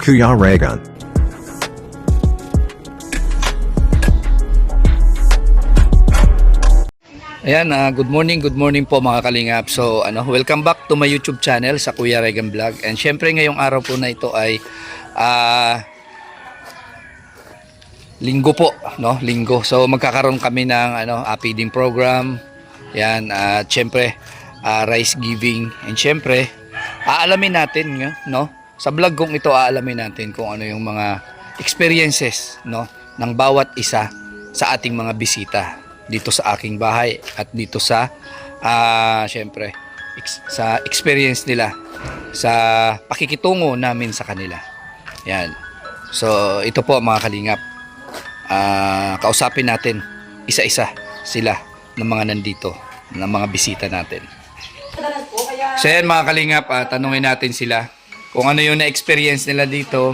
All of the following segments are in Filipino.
Kuya Regan. Ayan, good morning po mga kalingap. So, welcome back to my YouTube channel sa Kuya Regan Vlog. And syempre ngayong araw po na ito ay linggo po, no? Linggo. So, magkakaroon kami ng feeding program. Yan, at syempre rice giving. And syempre, aalamin natin, no? Sa vlog kong ito, aalamin natin kung ano yung mga experiences, no, ng bawat isa sa ating mga bisita dito sa aking bahay at dito sa syempre sa experience nila sa pakikitungo namin sa kanila. Yan. So ito po mga kalingap, kausapin natin isa-isa sila ng mga nandito, ng mga bisita natin. So yan mga kalingap, tanungin natin sila kung ano yung na-experience nila dito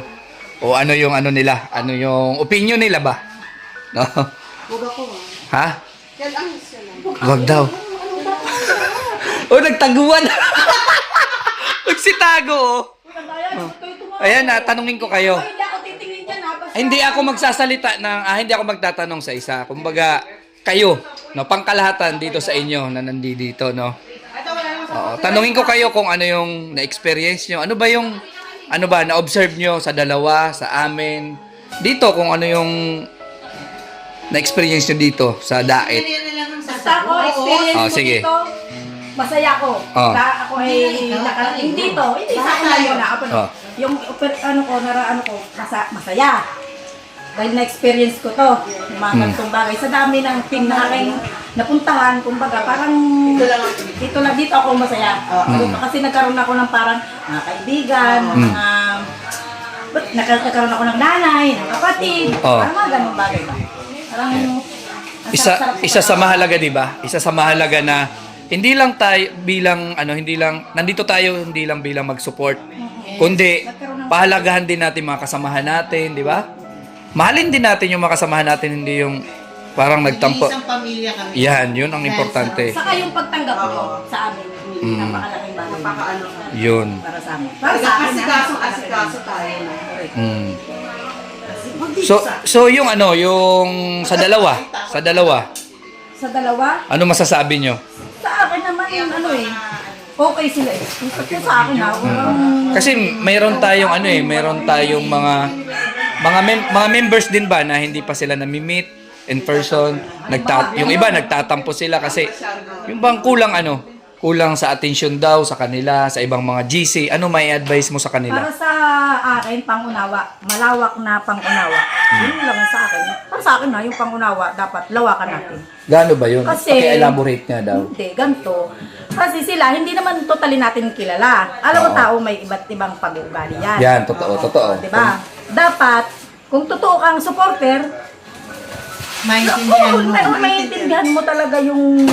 o ano yung nila, ano yung opinion nila ba, no? Ha? Wag daw. Oh, nagtaguan. Nagsitago, oh. Ayan, tanungin ko kayo. Hindi ako magsasalita ng, hindi ako magtatanong sa isa. Kumbaga, kayo, no, pangkalahatan dito sa inyo na nandito, no? Oo, tanungin ko kayo kung ano yung na-experience nyo. Ano ba, na-observe nyo sa dalawa, sa amin. Dito, kung ano yung na-experience nyo dito sa Dait. Basta ako, experience ko sige. dito, masaya ko. Ako ay nakarating dito. Hindi sa akin yun na ako. Yung masaya. Dahil na-experience ko to. Yung mga ganitong bagay. Sa dami ng team na aking napuntahan, kumbaga, parang dito ako masaya. Kasi nagkaroon ako ng parang mga kaibigan, nagkaroon ako ng nanay, ng kapatid. Parang mga ganong bagay ba? Parang isa sa mahalaga, 'di ba? Isa sa mahalaga na hindi lang tayo bilang nandito tayo hindi lang bilang mag-support, kundi pahalagahan din natin mga kasamahan natin, 'di ba? Mahalin din natin yung mga kasamahan natin, hindi yung parang nagtampo. Isang pamilya kami. Yan, yun ang importante. saka yung pagtanggap ko sa amin, napakalaking bagay. Napakaano Yun. para sa amin. Para sa akin, Asikaso tayo. So yung yung sa dalawa, sa dalawa, ano masasabi nyo? sa akin naman okay sila eh. Kung sa akin Kasi mayroon tayong mayroon tayong mga members din ba na hindi pa sila nami-meet in person, yung iba nagtatampo sila kasi yung bang kulang sa attention daw sa kanila, sa ibang mga GC. Ano may advice mo sa kanila? para sa akin, pangunawa, malawak na pangunawa. Yun lang sa akin. Para sa akin yung pangunawa, dapat lawakan natin. Gaano ba yun? Kasi, Paki-elaborate nga daw. Hindi, ganito. Kasi sila, hindi naman totally natin kilala. Alam mo tao, may iba't ibang pag-uugali yan. Yan, totoo. Diba? Dapat, kung totoo kang supporter, maintindihan mo talaga yung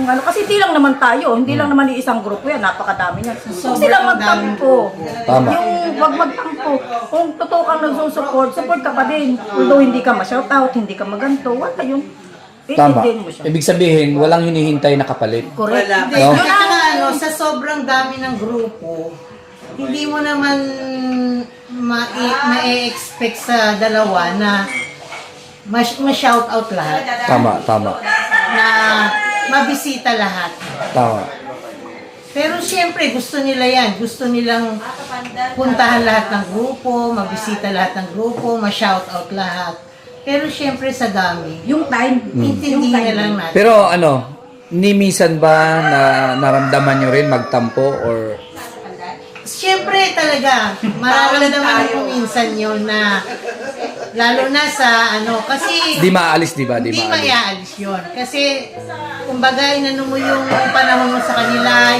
kasi hindi lang naman tayo, hindi lang naman yung isang grupo yan, napakadami niyan. Huwag silang magtampo. Tama. Yung wag magtampo. Kung totoo kang nagsusupport, support ka pa din. Although hindi ka ma-shoutout, hindi ka maganto, wala yung Tama. iintindihin mo siya. Ibig sabihin, walang hinihintay na kapalit. Correct. Wala. No? Yun ang sa sobrang dami ng grupo, hindi mo naman ma-expect sa dalawa na ma-shout out lahat. Tama. Na mabisita lahat. Tama. Pero siyempre, gusto nila yan. Gusto nilang puntahan lahat ng grupo, mabisita lahat ng grupo, ma-shout out lahat. Pero siyempre sa dami, Yung time, intindihin na lang natin. Pero ni minsan ba na naramdaman nyo rin magtampo or Siyempre talaga, mararamdaman mo minsan yun na, lalo na sa kasi di maalis, di ba? Di hindi maalis. maiaalis yun. Kasi, kumbaga, inano mo yung panahon mo sa kanila,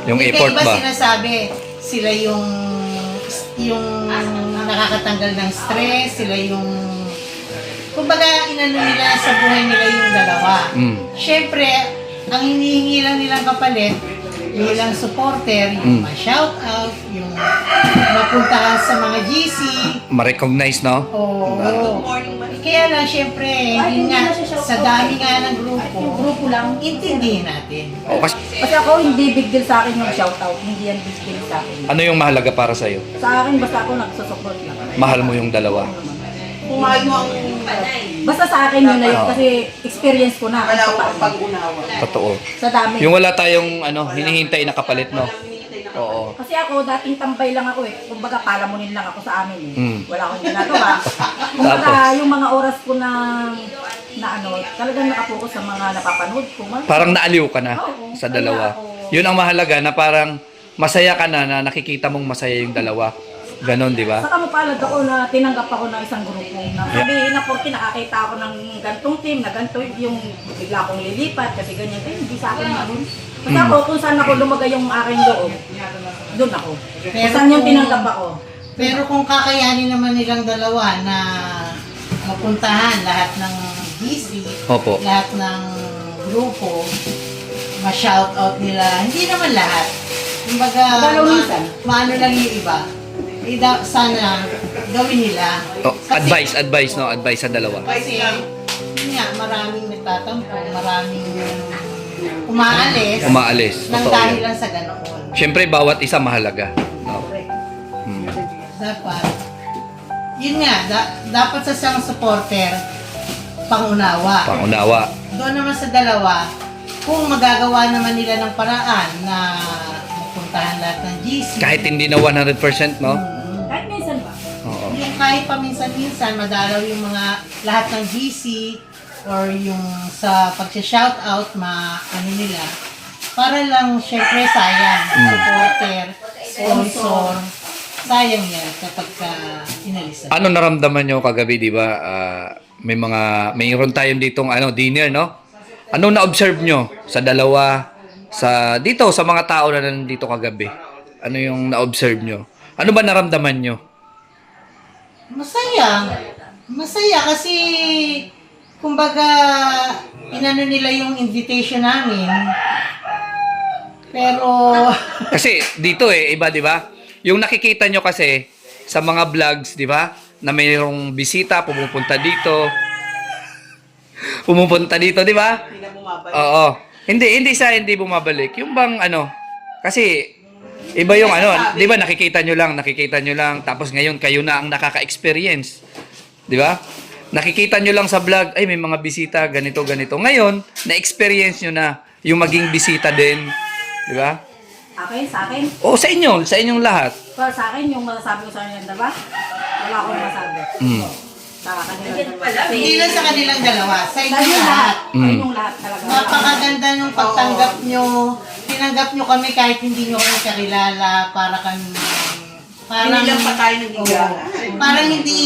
Yung hindi effort iba ba? sinasabi, sila yung nakakatanggal ng stress, sila yung, kumbaga, inano nila sa buhay nila yung dalawa. Siyempre, ang hinihingi lang nilang kapalit, bilang supporter, yung ma-shout out, yung mapuntahan sa mga GC. Ma-recognize, no? Oo. Kaya lang, syempre, yun nga, sa dami nga ng grupo, Yung grupo lang. intindihin natin. O, Kasi ako, hindi big deal sa akin yung shoutout. Hindi yan big deal sa akin. ano yung mahalaga para sa'yo? Sa akin, basta ako nagsusupport lang. Mahal mo yung dalawa. Kung mahal mo ang Basta sa akin yun na yun. Oo. Kasi experience ko na. pag-unawa. Totoo. Sa dami. Yung wala tayong hinihintay na kapalit, no? Oo. Kasi ako, dating tambay lang ako eh. Kumbaga, palamunin lang ako sa amin eh. Mm. Wala akong ginagawa. Kumbaga, yung mga oras ko na talagang nakapokus sa mga napapanood ko. Parang naaliw ka na Oo, sa kaya dalawa. ako- Yun ang mahalaga na parang masaya ka na nakikita mong masaya yung dalawa. Ganon, di ba? Saka mapalad ako na tinanggap ako ng isang grupo na sabihin na porque nakakita ako ng gantong team na ganito yung bigla akong lilipat kasi ganyan. Eh, hindi sa akin yun. Kasi ako, kung saan ako lumagay yung aking loob, doon ako. Kung saan yung tinanggap ako. Pero kung kakayanin naman nilang dalawa na mapuntahan lahat ng GC, Opo. lahat ng grupo, ma-shoutout nila, hindi naman lahat. Kumbaga, Pero minsan. maano lang yung iba. Sana gawin nila. Oh, advice, no? Advice sa dalawa. Kasi, yun nga, maraming nagtatampo, maraming umaalis, Umaalis. nang Totoo dahil yan. lang sa ganoon. Siyempre, bawat isa mahalaga. No? Hmm. Dapat, yun nga, dapat sa isang supporter, pangunawa. Pangunawa. Doon naman sa dalawa, kung magagawa naman nila ng paraan na mapuntahan lahat ng GC, Kahit hindi na 100%, no? Kahit minsan ba? Oo. yung kahit paminsan-minsan, madalaw yung mga lahat ng GC or yung sa pag-shoutout, ano nila, para lang, syempre, sayang. Supporter, sponsor, sayang yan kapag inalisan. Ano naramdaman nyo kagabi, di ba? Mayroon tayong ditong dinner, no? Ano na-observe nyo sa dalawa, dito, sa mga tao na nandito kagabi? Ano yung na-observe nyo? Ano ba naramdaman nyo? Masaya. Masaya kasi, kumbaga, inano nila yung invitation namin. Pero, Kasi dito iba, di ba? Yung nakikita nyo kasi sa mga vlogs, di ba? Na mayroong bisita, pumupunta dito. Di ba? Hindi na bumabalik. Oo. Hindi bumabalik. Yung bang kasi iba yung di ba nakikita nyo lang, tapos ngayon kayo na ang nakaka-experience. Di ba? Nakikita nyo lang sa vlog, ay may mga bisita, ganito. Ngayon, na-experience nyo na yung maging bisita din. Di ba? Sa akin? O sa inyong lahat. Pero sa akin, yung masasabi ko sa kanila, diba? Wala akong masabi. Mm. Sa kanila. hindi lang sa kanilang dalawa, sa Sa inyo inyong lahat. lahat. Sa Mm. inyong lahat talaga. Napakaganda nung pagtanggap nyo. Tinanggap nyo kami kahit hindi nyo kami kakilala. Para kami... Hindi lang pa tayo nagigala. Parang hindi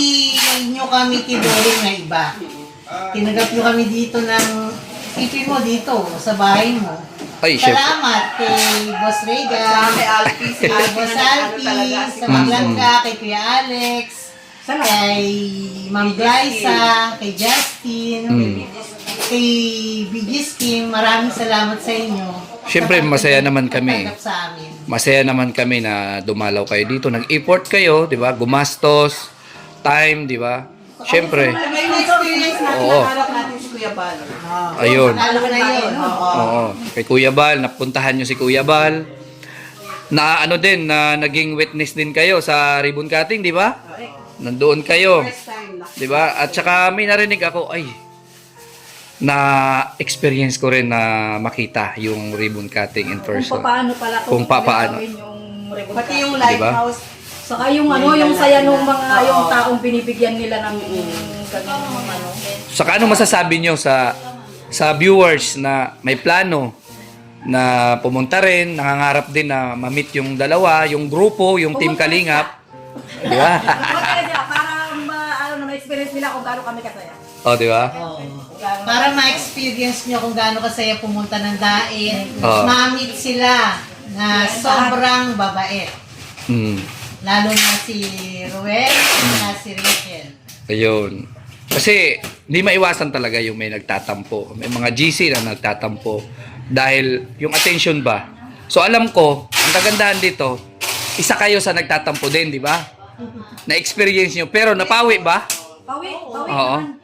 nyo kami tinuring na iba. Tinanggap nyo kami dito ng... Isipin mo dito, sa bahay mo. Ay, chef. Salamat kay Boss Rega, Kay Alfie, si kay Boss Alfie, sa Maglangga, kay Kuya Alex, kay Ma'am Glyza, kay Justin, kay BG's Team. Maraming salamat sa inyo. Siyempre, masaya naman kami. Pagtanggap sa amin. Masaya naman kami na dumalaw kayo dito. Nag-effort kayo, di ba? Gumastos, time, di ba? Siyempre. May experience natin, Oo. nakalap natin si Kuya Bal. Ayun. Talo ko na yun. Oo. Kay Kuya Bal, napuntahan nyo si Kuya Bal. Na na naging witness din kayo sa ribbon cutting, di ba? Nandoon kayo. First time na. Di ba? At saka may narinig ako, na experience ko rin na makita yung ribbon cutting in Kung person. paano pala. Kung papaano. gagawin yung ribbon Pati cutting. yung Diba? lighthouse. Saka yung yung saya nung mga yung taong binibigyan nila ng ganung Saka ano masasabi nyo sa viewers na may plano na pumunta rin, nangangarap din na ma-meet yung dalawa, yung grupo, yung Team Kalingap. Di ba? Para ma-experience nila kung gaano kami kasaya. O, di ba? Para ma-experience nyo kung gaano kasaya pumunta ng dain, Oo. ma-meet sila na sobrang babait. Mm. Lalo na si Ruel, na si Rachel. Ayun. Kasi, hindi maiwasan talaga yung may nagtatampo. May mga GC na nagtatampo. Dahil, yung attention ba? So, alam ko, ang kagandahan dito, isa kayo sa nagtatampo din, di ba? Na-experience nyo. Pero, napawi ba? Pawi Oo. naman.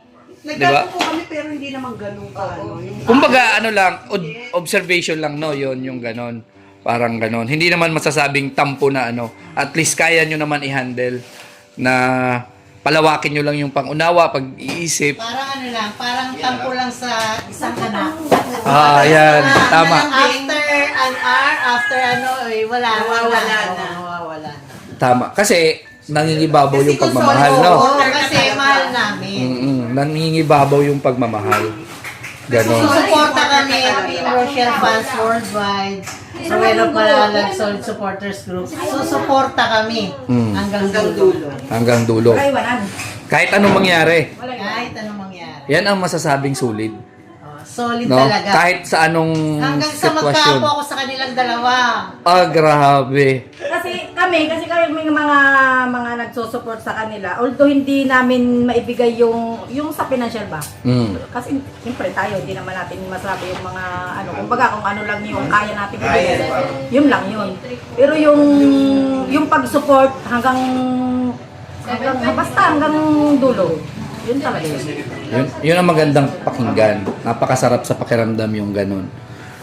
Di ba? Nagtapo po kami pero hindi naman ganun ka. Ano, yung Kumbaga ano lang, observation lang no, yon yung ganon. Parang ganon. Hindi naman masasabing tampo na ano. At least kaya nyo naman i-handle na palawakin nyo lang yung pangunawa, pag-iisip. Parang ano lang, parang tampo lang sa isang anak. Yan. Tama. After an hour, after ano, wala Nawawala na. Nawawala na. Tama. Kasi nangingibabaw yung kung pagmamahal, solo, no? Oo, kasi mahal namin. Nangingibabaw yung pagmamahal. Ganon. Susuporta kami, Team Rochelle Fans Worldwide, Rowena Malalag Solid Supporters Group. Susuporta kami hanggang dulo. Hanggang dulo. Wala iwanan. Kahit anong mangyari. Wala iwanan. Kahit anong mangyari. Yan ang masasabing solid. Solid No? talaga. Kahit sa anong Hanggang sa sitwasyon. magkapo ako sa kanilang dalawa. Grabe. Kasi kami may mga nagsusupport sa kanila. Although hindi namin maibigay yung sa financial ba. Kasi siyempre tayo, hindi naman natin masabi yung mga ano, kumbaga kung ano lang yung kaya natin ibigay. Yun lang yun. Pero yung pag-support hanggang basta hanggang dulo. Yun talaga yun. Yun ang magandang pakinggan. Napakasarap sa pakiramdam yung ganun.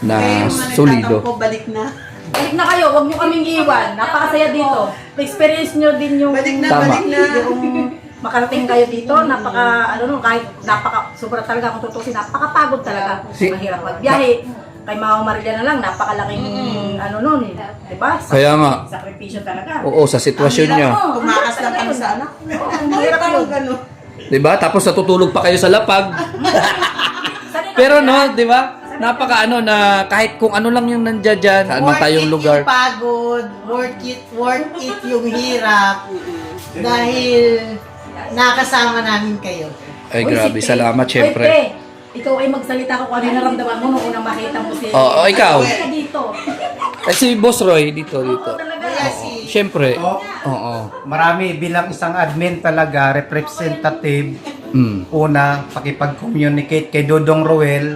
Na Kaya yung mga solido. nagtatampo, balik na. Balik na kayo, huwag nyo kaming iwan. Napakasaya dito. Na-experience nyo din yung Balik na, Tama. balik na. yung makarating kayo dito, kahit sobra talaga kung tutusin, napakapagod talaga. Mahirap magbiyahe. Kay Mama Maria na lang, napakalaking di ba? Kaya nga. Sakripisyo talaga. Oo, sa sitwasyon niya. Tumakas lang kami sa anak. Mahirap yun. Ganun. Diba? Tapos natutulog pa kayo sa lapag. Pero no, di ba? Napaka na kahit kung ano lang yung nandiyan dyan, saan man tayong lugar. Worth it yung pagod, worth it yung hirap. Dahil nakasama namin kayo. Ay Uy, grabe, si Pe. salamat Uy, syempre. Pe, ikaw ay magsalita ko kung ano yung naramdaman mo nung unang makita mo si... Oo, ikaw. Ka dito. Ay si Boss Roy dito. Talaga. Kaya si Syempre. Oh. Oo. Marami bilang isang admin talaga, representative. Una, pakipag-communicate kay Dodong Roel.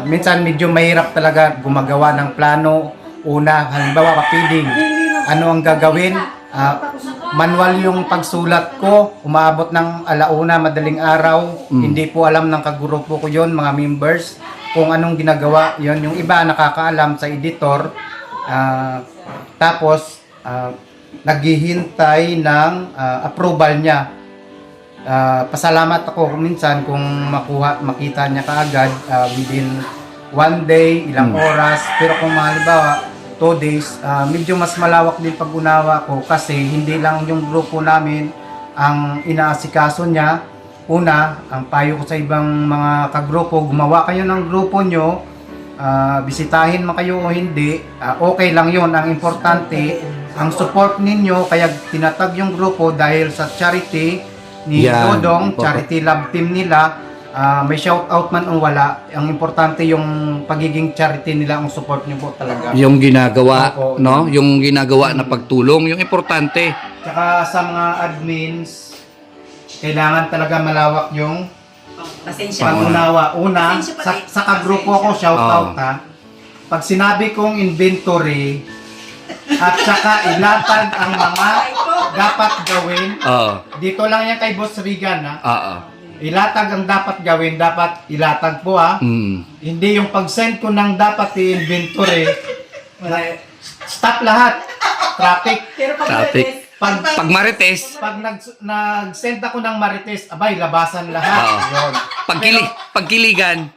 Minsan medyo mahirap talaga gumagawa ng plano. Una, halimbawa kapiling. Ano ang gagawin? Manual yung pagsulat ko. Umaabot ng alauna, madaling araw. Hindi po alam ng kagrupo ko yon, mga members, kung anong ginagawa yon. Yung iba nakakaalam sa editor. Tapos, naghihintay ng approval niya. Pasalamat ako minsan kung makita niya kaagad within 1 day, ilang oras. Pero kung halimbawa 2 days, medyo mas malawak din pag-unawa ko kasi hindi lang yung grupo namin ang inaasikaso niya. Una, ang payo ko sa ibang mga kagrupo, gumawa kayo ng grupo nyo, bisitahin man kayo o hindi, okay lang yon. Ang importante, ang support ninyo, kaya tinatag yung grupo dahil sa charity ni Yan. Dodong, charity love team nila. May shout out man o wala, ang importante yung pagiging charity nila, ang support nyo po talaga. Yung ginagawa, Opo. no? Yung ginagawa na pagtulong, yung importante. Tsaka sa mga admins, kailangan talaga malawak yung Pasensya. pag-unawa. Una, sa kagrupo ko, shout out ha. Pag sinabi kong inventory, at saka ilatag ang mga dapat gawin, dito lang yan kay Boss Regan ha. Ilatag ang dapat gawin, dapat ilatag po ha. Hindi yung pag-send ko ng dapat i-inventory, stop lahat. Traffic. Traffic. Pag marites, Pag nag-send ako ng marites, abay, labasan lahat. Yun. pagkiligan.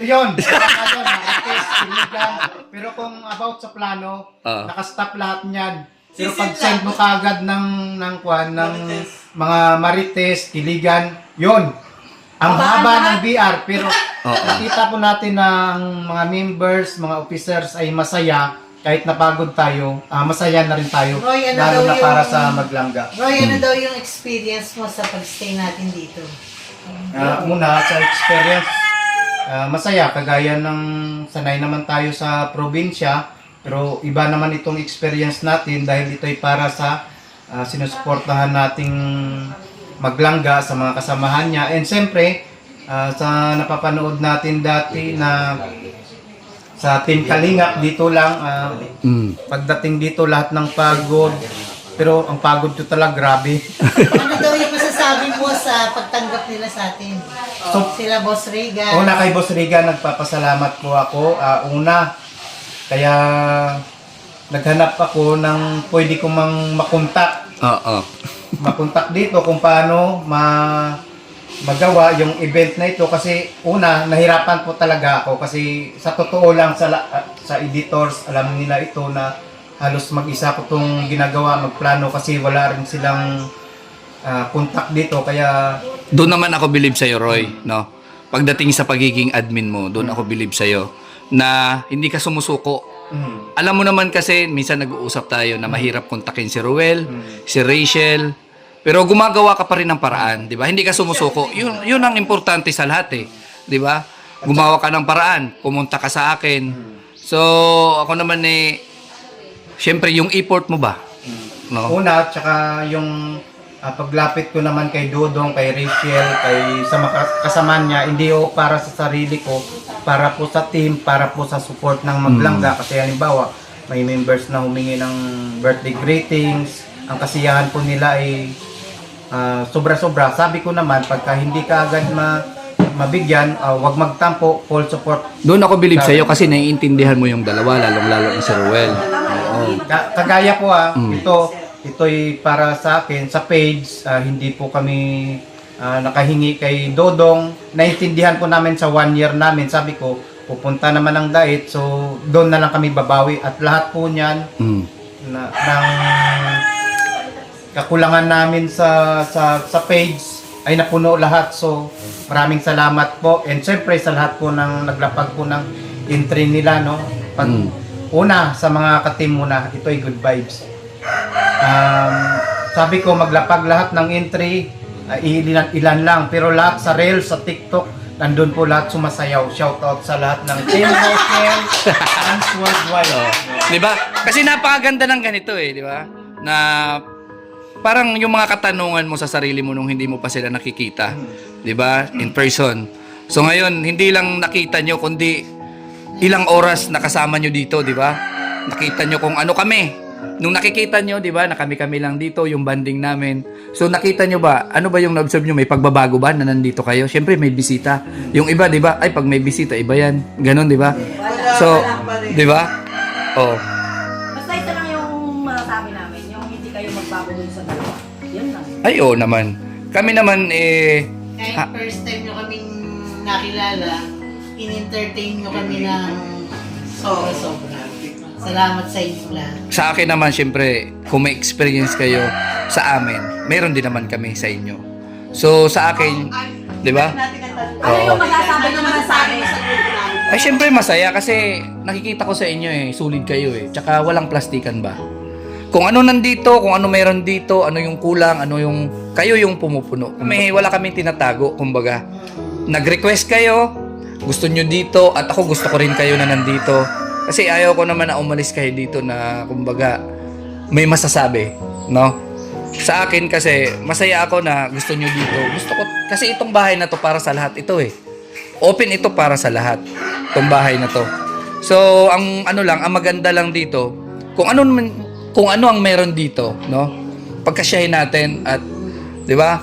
Yun. Marites, iligan. Pero kung about sa plano, nakastop lahat niyan. Pero pag send mo kaagad ng mga marites, kiligan, yun. Ang haba ng BR, pero nakita po natin na ang mga members, mga officers ay masaya. Kahit napagod tayo, masaya na rin tayo. Roy, ano lalo daw na para yung- sa Maglangga. Roy, ano daw yung experience mo sa pag-stay natin dito? Una, sa experience, masaya. Kagaya ng sanay naman tayo sa probinsya, pero iba naman itong experience natin dahil ito ay para sa sinusuportahan nating Maglangga sa mga kasamahan niya. And siyempre, sa napapanood natin dati na sa Team Kalingap, dito lang, pagdating dito lahat ng pagod, pero ang pagod ko talaga grabe. Ano daw yung masasabi masasabi mo sa pagtanggap nila sa atin? Sila Boss Regan. Una kay Boss Riga, nagpapasalamat po ako. Una, kaya naghanap ako ng pwede ko makontak. Oo. Makontak dito kung paano magawa yung event na ito kasi una, nahirapan po talaga ako kasi sa totoo lang sa editors, alam nila ito na halos mag-isa ko itong ginagawa, magplano kasi wala rin silang contact dito kaya Doon naman ako believe sa'yo, Roy, no? Pagdating sa pagiging admin mo, doon ako believe sa'yo na hindi ka sumusuko. Alam mo naman kasi, minsan nag-uusap tayo na mahirap kontakin si Ruel, si Rachel, pero gumagawa ka pa rin ng paraan, di ba? Hindi ka sumusuko. Yun ang importante sa lahat eh, di ba? Gumawa ka ng paraan, pumunta ka sa akin. So, ako naman eh, syempre yung effort mo ba? No? una, tsaka yung paglapit ko naman kay Dodong, kay Rachel, sa kasama niya, hindi o para sa sarili ko, para po sa team, para po sa support ng Maglangga. Kasi halimbawa, may members na humingi ng birthday greetings, ang kasiyahan po nila ay sobra-sobra. Sabi ko naman, pagka hindi ka agad mabigyan, wag magtampo, full support. Doon ako believe sa'yo kasi naiintindihan mo yung dalawa, lalong-lalo yung si Ruel. Oo. Kagaya po ito'y para sa akin, sa page, hindi po kami nakahingi kay Dodong. Naintindihan po namin sa 1 year namin. Sabi ko, pupunta naman ang diet, so doon na lang kami babawi. At lahat po niyan, ng kakulangan namin sa page, ay napuno lahat. So, maraming salamat po. And syempre, sa lahat po ng naglapag po ng entry nila, no? Una, sa mga ka-team muna, ito ay good vibes. Sabi ko maglapag lahat ng entry, ilan lang, pero lahat sa Reels, sa TikTok, nandun po lahat sumasayaw. Shoutout sa lahat ng Team Hotel and Worldwide. Di ba? Kasi napakaganda ng ganito eh, di ba? Na parang yung mga katanungan mo sa sarili mo nung hindi mo pa sila nakikita, di ba? In person. So ngayon, hindi lang nakita nyo, kundi ilang oras nakasama nyo dito, di ba? Nakita nyo kung ano kami. Nung nakikita nyo, di ba, na kami-kami lang dito, yung banding namin. So, nakita nyo ba, ano ba yung na-observe nyo? May pagbabago ba na nandito kayo? Siyempre, may bisita. Yung iba, di ba, ay, pag may bisita, iba yan. Ganon, di ba? So, di ba? Oh. Basta ito lang yung masasabi namin, yung hindi kayo magbago dun sa dalawa. Yun lang. Ay, oo naman. Kami naman, Kahit first time nyo kaming nakilala, in-entertain nyo kami ng sobra-sobra. Salamat sa inyo lahat. sa akin naman, siyempre, kung may experience kayo sa amin, meron din naman kami sa inyo. So, sa akin, di ba? Ano yung masasabi naman sa akin? Ay, syempre masaya kasi nakikita ko sa inyo eh, sulit kayo eh. Tsaka walang plastikan ba? Kung ano nandito, kung ano meron dito, ano yung kulang, ano yung, kayo yung pumupuno. Wala kaming tinatago, kumbaga. Nag-request kayo, gusto nyo dito, at ako gusto ko rin kayo na nandito. Kasi ayaw ko naman na umalis kayo dito na, kumbaga, may masasabi, no? Sa akin kasi, masaya ako na gusto nyo dito. Gusto ko, kasi itong bahay na to para sa lahat ito eh. Open ito para sa lahat, itong bahay na to. So, ang ano lang, ang maganda lang dito, kung ano ang meron dito, no? Pagkasyahin natin at, di ba?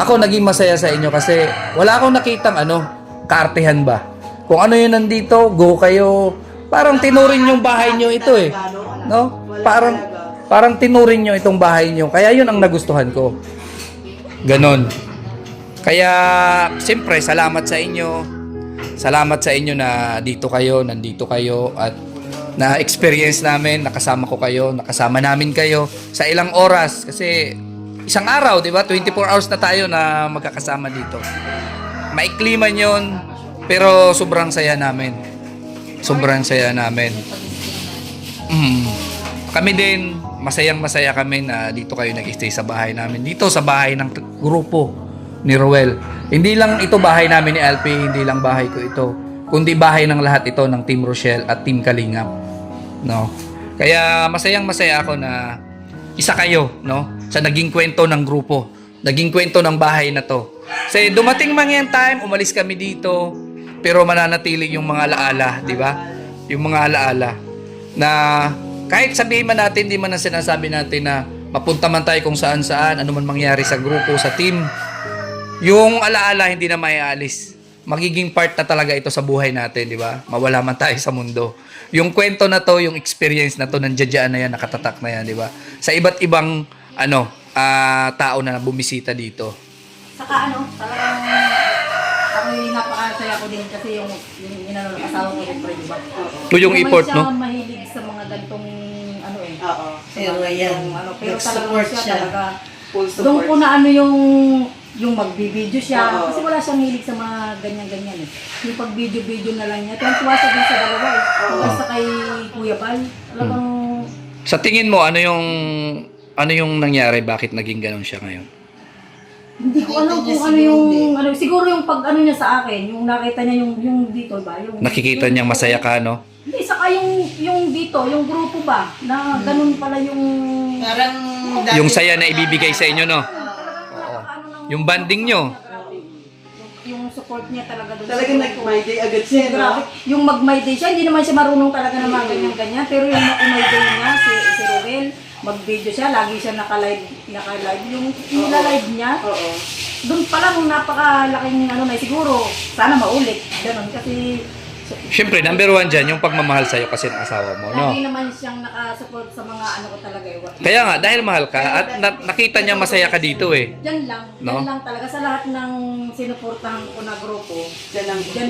Ako naging masaya sa inyo kasi wala akong nakitang kaartehan ba. Kung ano yun nandito, go kayo. Parang tinurin yung bahay nyo ito eh. No? Parang tinurin nyo itong bahay nyo. Kaya yun ang nagustuhan ko. Ganon. Kaya, siyempre, salamat sa inyo. Salamat sa inyo na dito kayo, nandito kayo, at na-experience namin, nakasama ko kayo, nakasama namin kayo sa ilang oras. Kasi, isang araw, di ba? 24 hours na tayo na magkakasama dito. Maikli man yun, pero sobrang saya namin. Sobrang saya namin. Kami din, masayang-masaya kami na dito kayo nag-stay sa bahay namin. Dito sa bahay ng grupo ni Roel. Hindi lang ito bahay namin ni Alpi, hindi lang bahay ko ito, kundi bahay ng lahat ito ng Team Rochelle at Team Kalingap. No? Kaya masayang-masaya ako na isa kayo, no? Sa naging kwento ng grupo, naging kwento ng bahay na to. Kasi dumating man yung time, umalis kami dito, pero mananatili yung mga alaala, di ba? Yung mga alaala na kahit sabihin man natin, di man na sinasabi natin na mapunta man tayo kung saan-saan, ano man mangyari sa grupo, sa team, yung alaala hindi na maialis. Magiging part na talaga ito sa buhay natin, di ba? Mawala man tayo sa mundo. Yung kwento na to, yung experience na to, nandiyan na yan, nakatatak na yan, di ba? Sa iba't ibang tao na bumisita dito. Saka talagang ako'y napakasaya ko din kasi yung inano ng asawa ko siyempre, di ba? Ito yung effort, no? Hindi mahilig sa mga gantong Oo. Pero ayan, pero nag-support talagang siya. talaga. Full Doon support. ko na yung mag-video siya. Oo. Kasi wala siyang hilig sa mga ganyan-ganyan eh. Yung pag-video-video na lang niya. Tuwan-tuwa siya din sa dalawa eh. Basta kay Kuya Bal. Talagang Sa tingin mo, ano yung nangyari? Bakit naging ganun siya ngayon? hindi ko alam kung ano yung siguro yung pag niya sa akin, yung nakita niya yung dito ba, yung Nakikita niyang masaya ka, no? Hindi saka yung dito, yung grupo ba na ganun pala yung Parang Yung saya na ibibigay sa inyo, no? Yung banding nyo. yung support niya talaga doon. Talagang nag-my day agad siya, no? Grabe. Yung mag-my day siya, hindi naman siya marunong talaga na mga ganyan-ganyan. Pero yung mag-my day niya, si Ruel, mag-video siya, lagi siya naka-live. Yung nila-live niya, Oo. doon pa lang napakalaking na siguro, sana maulit. Ganun, kasi Siyempre, number one dyan, yung pagmamahal sa'yo kasi ng asawa mo, no? lagi naman siyang nakasupport sa mga ko talaga. Kaya nga, dahil mahal ka, at nakita niya masaya ka dito eh. Diyan lang, No? diyan lang talaga. Sa lahat ng sinuportahan ko na grupo, Diyan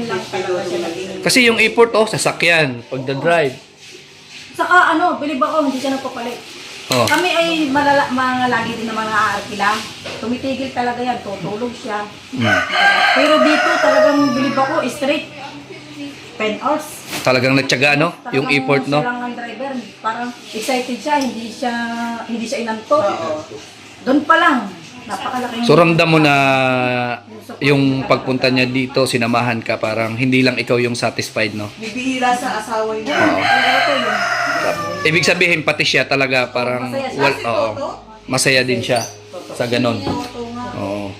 lang talaga siya naging. Kasi yung effort, sasakyan, pagdadrive. Saka believe ako, hindi siya nagpapalit. Oh. Kami ay mga lagi din na mga aarki lang. Tumitigil talaga yan, tutulog siya. Pero dito talagang believe ako, straight 10 hours. Talagang nagtyaga, no? Yung Talagang effort, no? siya lang ang driver. Parang excited siya, hindi siya inantok. Doon pa lang, napakalaking. So ramdam mo na yung pagpunta niya dito, sinamahan ka, parang hindi lang ikaw yung satisfied, no? Bibihira sa asawa niya. Ibig sabihin, pati siya talaga parang, masaya din siya sa ganon. Oo.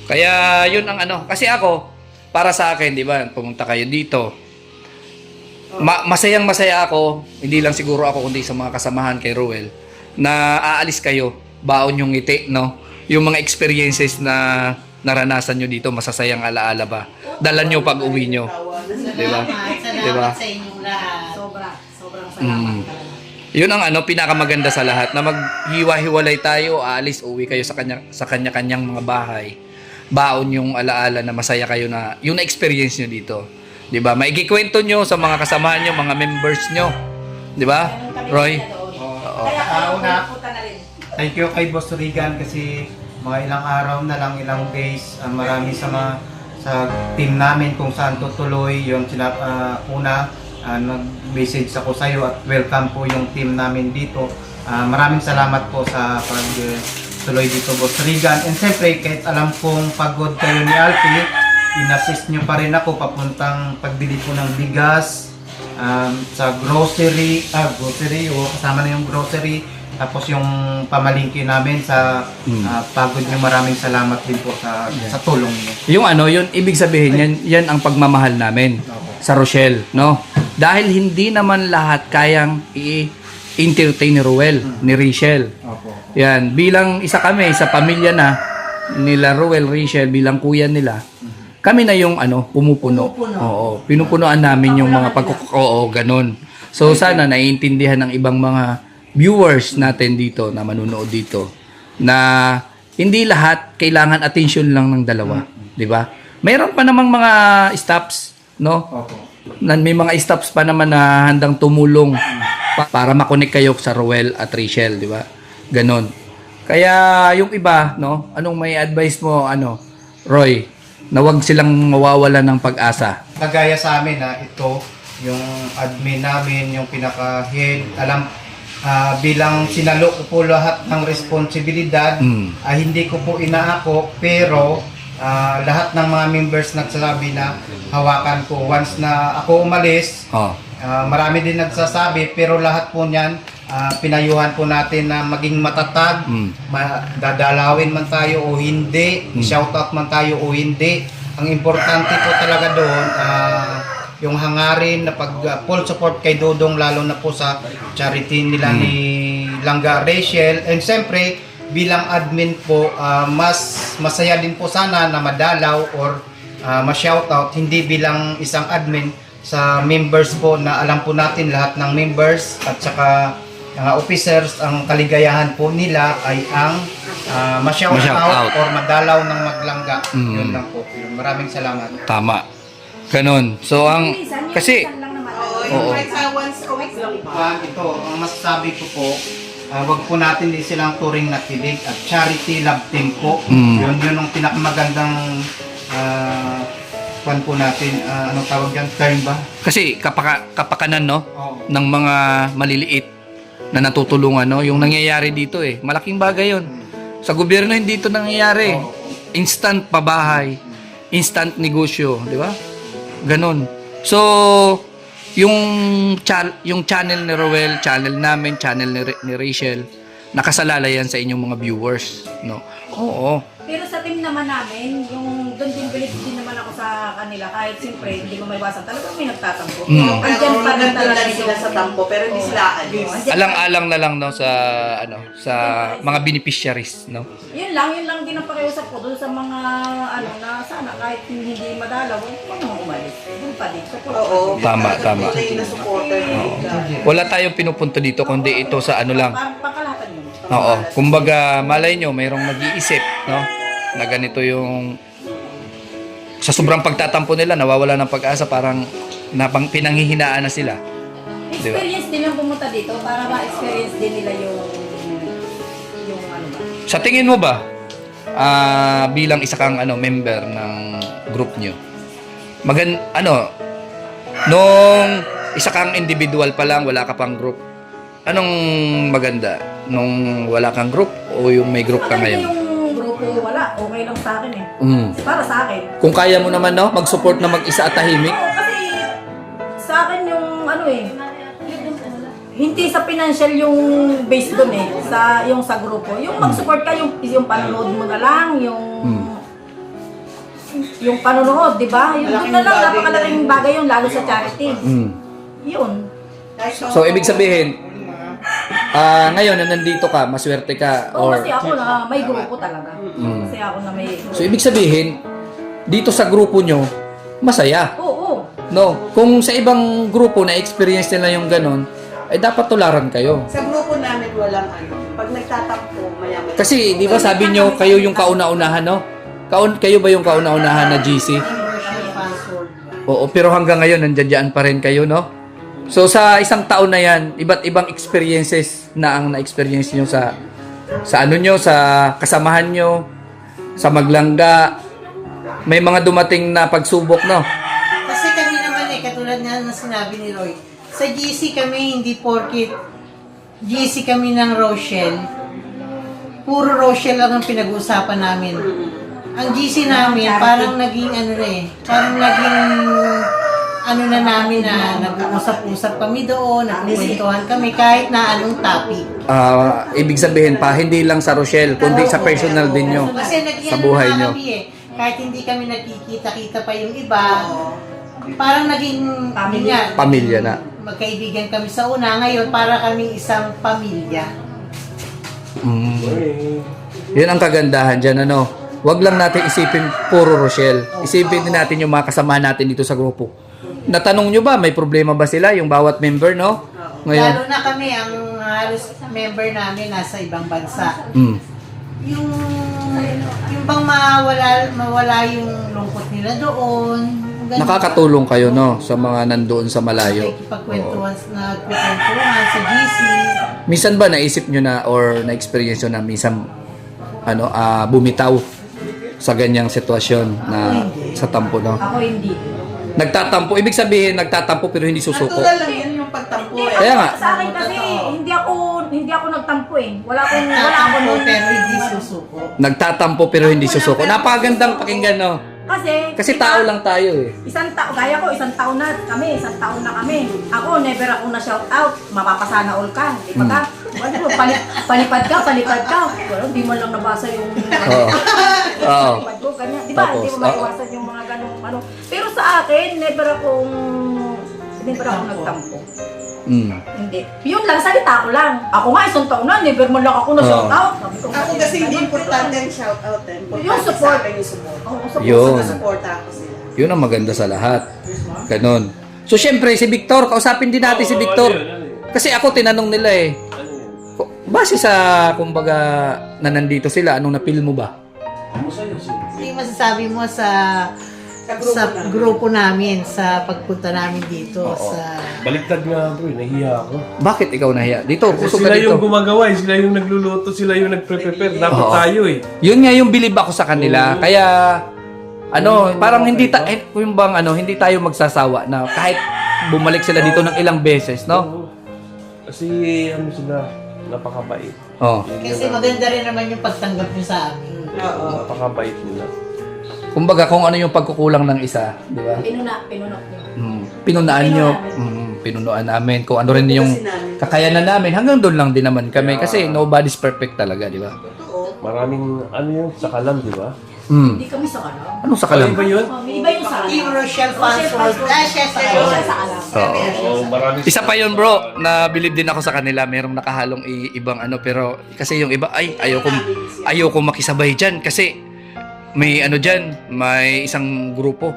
Kaya yun ang kasi ako, para sa akin, di ba, pumunta kayo dito. Masayang masaya ako, hindi lang siguro ako, kundi sa mga kasamahan kay Ruel, na aalis kayo, baon yung ngiti, no? Yung mga experiences na naranasan nyo dito, masasayang alaala ba? Dala nyo pag uwi nyo. Di ba? Salamat Diba? sa inyong lahat. Sobrang salamat. Yun ang pinakamaganda sa lahat, na maghiwa-hiwalay tayo, aalis, uwi kayo sa kanya-kanyang mga bahay. Baon yung alaala na masaya kayo na yung na-experience nyo dito. 'Di ba? Maikikwento nyo sa mga kasamahan nyo, mga members nyo. 'Di ba? Roy? Oo. Una, thank you kay Boss Regan kasi mga ilang araw na lang, ilang days, marami sa team namin kung saan tutuloy yung una, nag-message ako sa iyo at welcome po yung team namin dito. Maraming salamat po sa tuloy dito, Boss Regan. And siyempre, kahit alam kong pagod kayo ni Alfie, in-assist nyo pa rin ako papuntang pagbili po ng bigas, sa grocery, kasama na yung grocery, tapos yung pamalingki namin sa pagod nyo. Maraming salamat din po sa tulong nyo. Yung ibig sabihin, yan ang pagmamahal namin sa Rochelle, no? Dahil hindi naman lahat kayang i-entertain ni Ruel, ni Rachel. Yan, bilang isa kami sa pamilya na nila Ruel, Rachel, bilang kuya nila, kami na yung pumupuno. Oo, pinupunuan namin yung mga ganun. So sana naiintindihan ng ibang mga viewers natin dito na manunood dito na hindi lahat kailangan attention lang ng dalawa, 'di ba? Mayroon pa namang mga stops, no? May mga stops pa naman na handang tumulong para makonek kayo sa Ruel at Rachel, 'di ba? Ganon. Kaya yung iba, no, anong may advice mo, Roy, na wag silang mawawala ng pag-asa? Kagaya sa amin, ito, yung admin namin, yung pinaka-head, bilang sinalo ko po lahat ng responsibilidad, hindi ko po inaako, pero lahat ng mga members nagsasabi na hawakan ko. Once na ako umalis, marami din nagsasabi, pero lahat po niyan, pinayuhan po natin na maging matatag, dadalawin man tayo o hindi, shoutout man tayo o hindi. Ang importante po talaga doon, yung hangarin na full support kay Dodong, lalo na po sa charity nila ni Langga Rachel. And siyempre, bilang admin po, mas masaya din po sana na madalaw or ma-shoutout, hindi bilang isang admin sa members po na alam po natin lahat ng members at saka officers, ang kaligayahan po nila ay ang ma-shoutout or madalaw ng Maglangga. Yun lang po. Maraming salamat. Tama. Ganon. So, kasi, Minsan lang naman. Oo. Once a week lang ba? Ito, ang masasabi ko po, wag po natin din silang turing na kilig at charity love team po. Yun ang pinakamagandang po natin, anong tawag yan? Term ba? kasi kapakanan, no? Oo. Ng mga maliliit na natutulungan, no? Yung nangyayari dito malaking bagay yun. Sa gobyerno hindi ito nangyayari. Instant pabahay, instant negosyo, di ba? Ganon. So, yung channel ni Roel, channel namin, channel ni Rachel, nakasalala yan sa inyong mga viewers, no? Oo. Pero sa team naman namin, yung doon din believe din naman ako sa kanila. Kahit siyempre, hindi ko may iwasan. Talagang may nagtatampo. Mm. Andyan pa rin talaga Nandun sila sa tampo, pero hindi sila alis. Alang-alang na lang, no, sa sa mga beneficiaries, no? Yun lang din ang pakiusap ko doon sa mga na sana kahit hindi madalaw, huwag naman umalis. Doon pa din. Support. Oo. Tama. Tunay na supporter nila. Wala tayong pinupunto dito kundi ito sa lang. Pangkalahatan mo. Oo. Kumbaga, malay nyo, mayroong nag-iisip, no? Na ganito yung sa sobrang pagtatampo nila, nawawala ng pag-asa, parang pinanghihinaan na sila. Diba? Experience din ang pumunta dito para ma-experience din nila yung ano ba. Sa tingin mo ba, bilang isa kang member ng group nyo, nung isa kang individual pa lang, wala ka pang group, anong maganda? Nung wala kang group o yung may group ka ngayon? Yung grupo, wala. Okay lang sa akin Para sa akin. Kung kaya mo naman, no, mag-support na mag-isa at tahimik. Oo, kasi sa akin yung hindi sa financial yung base doon yung sa grupo. Yung mag-support ka, yung panonood mo na lang, yung panonood, di ba? Yung doon na lang, napakalaking bagay yun, lalo sa charity. Yun. So, ibig sabihin, ngayon na nandito ka, maswerte ka, Oo, or... kasi ako na may grupo talaga. Kasi ako na may grupo. So, ibig sabihin, dito sa grupo nyo, masaya. Oo. No? Kung sa ibang grupo na experience nila yung ganon, ay dapat tularan kayo. Sa grupo namin walang pag nagtatampo, maya-maya. Kasi, di ba sabi nyo, kayo yung kauna-unahan, no? Kayo ba yung kauna-unahan na GC? Oo, pero hanggang ngayon, nandiyan pa rin kayo, no? So, sa isang taon na yan, iba't ibang experiences na ang na-experience nyo sa kasamahan nyo, sa Maglangga. May mga dumating na pagsubok, no? Kasi kami naman katulad nga na sinabi ni Roy, sa GC kami, hindi porkit GC kami ng Rochelle, puro Rochelle lang ang pinag-uusapan namin. Ang GC namin, parang naging parang naging na namin na nag-uusap-usap kami doon, nagkukwentuhan kami kahit na anong topic. Ibig sabihin pa, hindi lang sa Rochelle, kundi sa personal din nyo, Kasi naging sa buhay nyo. kami kahit hindi kami nagkikita-kita pa yung iba, parang naging Pamilya na. magkaibigan kami sa una, ngayon para kami isang pamilya. Yun ang kagandahan dyan, Huwag lang natin isipin puro Rochelle. Isipin din natin yung mga kasamahan natin dito sa grupo. Natanong nyo ba, may problema ba sila, yung bawat member, no? Ngayon. Lalo na kami, ang halos member namin nasa ibang bansa. Yung bang mawala yung lungkot nila doon. Ganun. Nakakatulong kayo, no? Sa mga nandoon sa malayo. Pagkwentuhan sa GC. Minsan ba naisip nyo na or na-experience nyo na minsan bumitaw sa ganyang sitwasyon na sa tampo, no? Ako hindi. Nagtatampo, ibig sabihin nagtatampo pero hindi susuko. Natural lang yan yung pagtampo. Kaya nga. Sa akin kasi, hindi ako nagtampo Wala ako nun. Pero hindi susuko. Nagtatampo pero hindi susuko. Napakagandang pakinggan, no? Kasi tao lang tayo Isang taon na kami. Ako, never ako na shout out. Mapapasana all ka. Di ba ka? Palipad ka. Well, di mo lang nabasa yung Oo. palipad ko, ganyan. Di ba? Hindi mo maiwasan yung mga ganong Pero sa akin, never akong Hindi pa ako nagtampo. Mm. Hindi. Yun lang, salita ko lang. Ako nga, isang taon na, never mo lang ako na-shout out. Sabi ko, Ako kasi hindi importante ang shoutout. Importante Yung support. sa akin yung support. Oo, support. Yun. Nasuporta ako sila. Yun ang maganda sa lahat. Ganon. So, syempre, si Victor, kausapin din natin si Victor. Kasi ako, tinanong nila eh. Base sa, kumbaga, na nandito sila, anong napil mo ba? Hindi masasabi mo sa grupo namin, sa pagpunta namin dito. Sa Baliktad nga bro, nahiya ako. Bakit ikaw nahiya? Dito, Kasi kusog ka sila dito. yung gumagawa, sila yung nagluluto, sila yung nagpre-prepare. Dapat Oo. tayo eh. Yun nga yung bilib ako sa kanila. Kaya, parang hindi yung bang hindi tayo magsasawa na kahit bumalik sila dito ng ilang beses, no? Oo. Kasi sila, napakabait. Oh. Yun kasi yun ang- maganda rin naman yung pagtanggap niyo sa amin. Napakabait nila. Kumbaga kung ano yung pagkukulang ng isa, di ba? Pinunok niyo. Pinunaan nyo. Pinunuan Pinunuan namin. Kung ano rin yung kakayanan namin. Hanggang doon lang din naman kami. Kasi nobody's perfect talaga, di ba? Maraming, sa kalam, di ba? Hindi kami sa alam. Anong sa kalam? Iba yun? Iba yung sa Team alam. Rochelle Fans World. Siya sa Siya sa alam. Oo, maraming Isa pa yun bro, na bilib din ako sa kanila. Merong nakahalong ibang pero kasi yung iba, ayoko makisabay dyan. Kasi may dyan, may isang grupo.